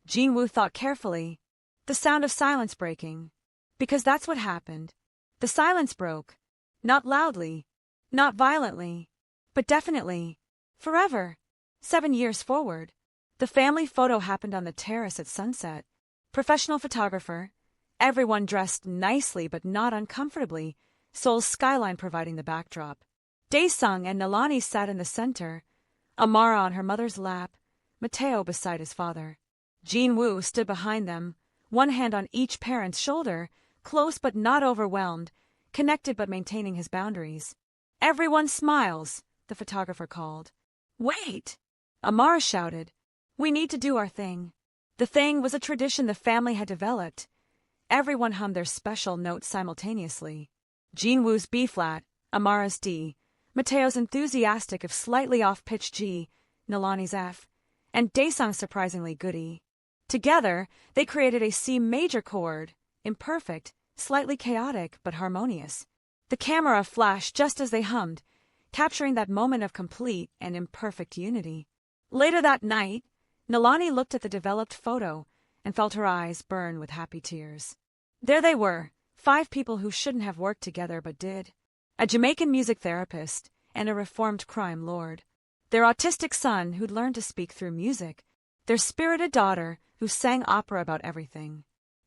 [SPEAKER 1] Jinwoo thought carefully. The sound of silence breaking. Because that's what happened. The silence broke. Not loudly. Not violently. But definitely. Forever. 7 years forward. The family photo happened on the terrace at sunset. Professional photographer. Everyone dressed nicely but not uncomfortably. Seoul's skyline providing the backdrop. Daesung and Nalani sat in the center. Amara on her mother's lap, Mateo beside his father. Jean Wu stood behind them, one hand on each parent's shoulder, close but not overwhelmed, connected but maintaining his boundaries. "Everyone smiles," the photographer called. "Wait!" Amara shouted. "We need to do our thing." The thing was a tradition the family had developed. Everyone hummed their special note simultaneously. Jean Wu's B-flat, Amara's D, Mateo's enthusiastic if slightly off-pitch G, Nilani's F, and Daesung's surprisingly good E. Together, they created a C major chord, imperfect, slightly chaotic, but harmonious. The camera flashed just as they hummed, capturing that moment of complete and imperfect unity. Later that night, Nilani looked at the developed photo and felt her eyes burn with happy tears. There they were, 5 people who shouldn't have worked together but did. A Jamaican music therapist and a reformed crime lord. Their autistic son who'd learned to speak through music. Their spirited daughter who sang opera about everything.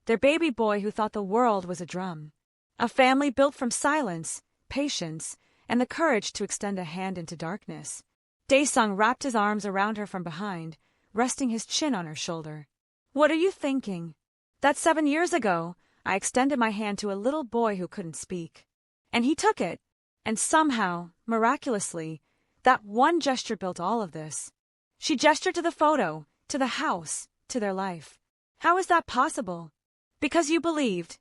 [SPEAKER 1] Their baby boy who thought the world was a drum. A family built from silence, patience, and the courage to extend a hand into darkness. Daesung wrapped his arms around her from behind, resting his chin on her shoulder. "What are you thinking? That 7 years ago, I extended my hand to a little boy who couldn't speak. And he took it. And somehow, miraculously, that one gesture built all of this." She gestured to the photo, to the house, to their life. "How is that possible?" "Because you believed,"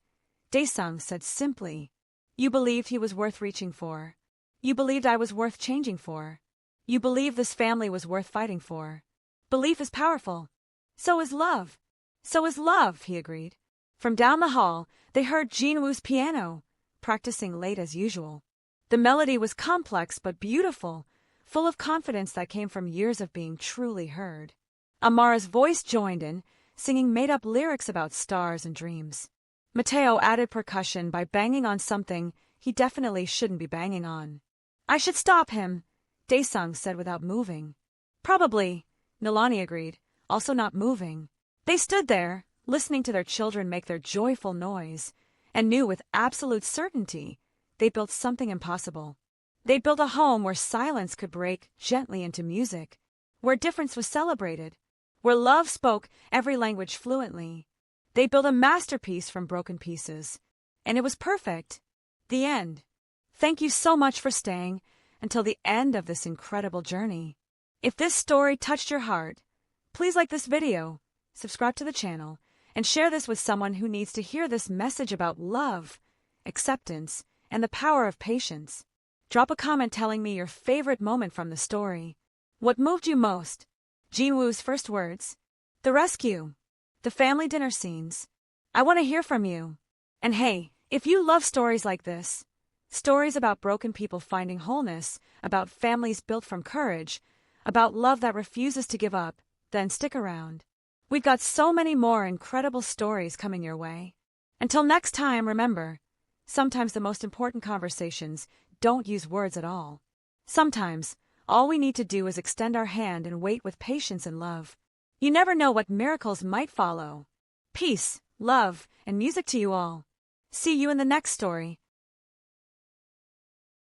[SPEAKER 1] Daesung said simply. "You believed he was worth reaching for. You believed I was worth changing for. You believed this family was worth fighting for. Belief is powerful. So is love." "So is love," he agreed. From down the hall, they heard Jean Wu's piano, practicing late as usual. The melody was complex but beautiful, full of confidence that came from years of being truly heard. Amara's voice joined in, singing made-up lyrics about stars and dreams. Mateo added percussion by banging on something he definitely shouldn't be banging on. "I should stop him," Daesung said without moving. "Probably," Nilani agreed, also not moving. They stood there, listening to their children make their joyful noise, and knew with absolute certainty they built something impossible. They built a home where silence could break gently into music, where difference was celebrated, where love spoke every language fluently. They built a masterpiece from broken pieces, and it was perfect. The end. Thank you so much for staying until the end of this incredible journey. If this story touched your heart, please like this video, subscribe to the channel, and share this with someone who needs to hear this message about love, acceptance, and the power of patience. Drop a comment telling me your favorite moment from the story. What moved you most? Jean Wu's first words, the rescue, the family dinner scenes. I want to hear from you. And hey, if you love stories like this, stories about broken people finding wholeness, about families built from courage, about love that refuses to give up, then stick around. We've got so many more incredible stories coming your way. Until next time, remember, sometimes the most important conversations don't use words at all. Sometimes, all we need to do is extend our hand and wait with patience and love. You never know what miracles might follow. Peace, love, and music to you all. See you in the next story.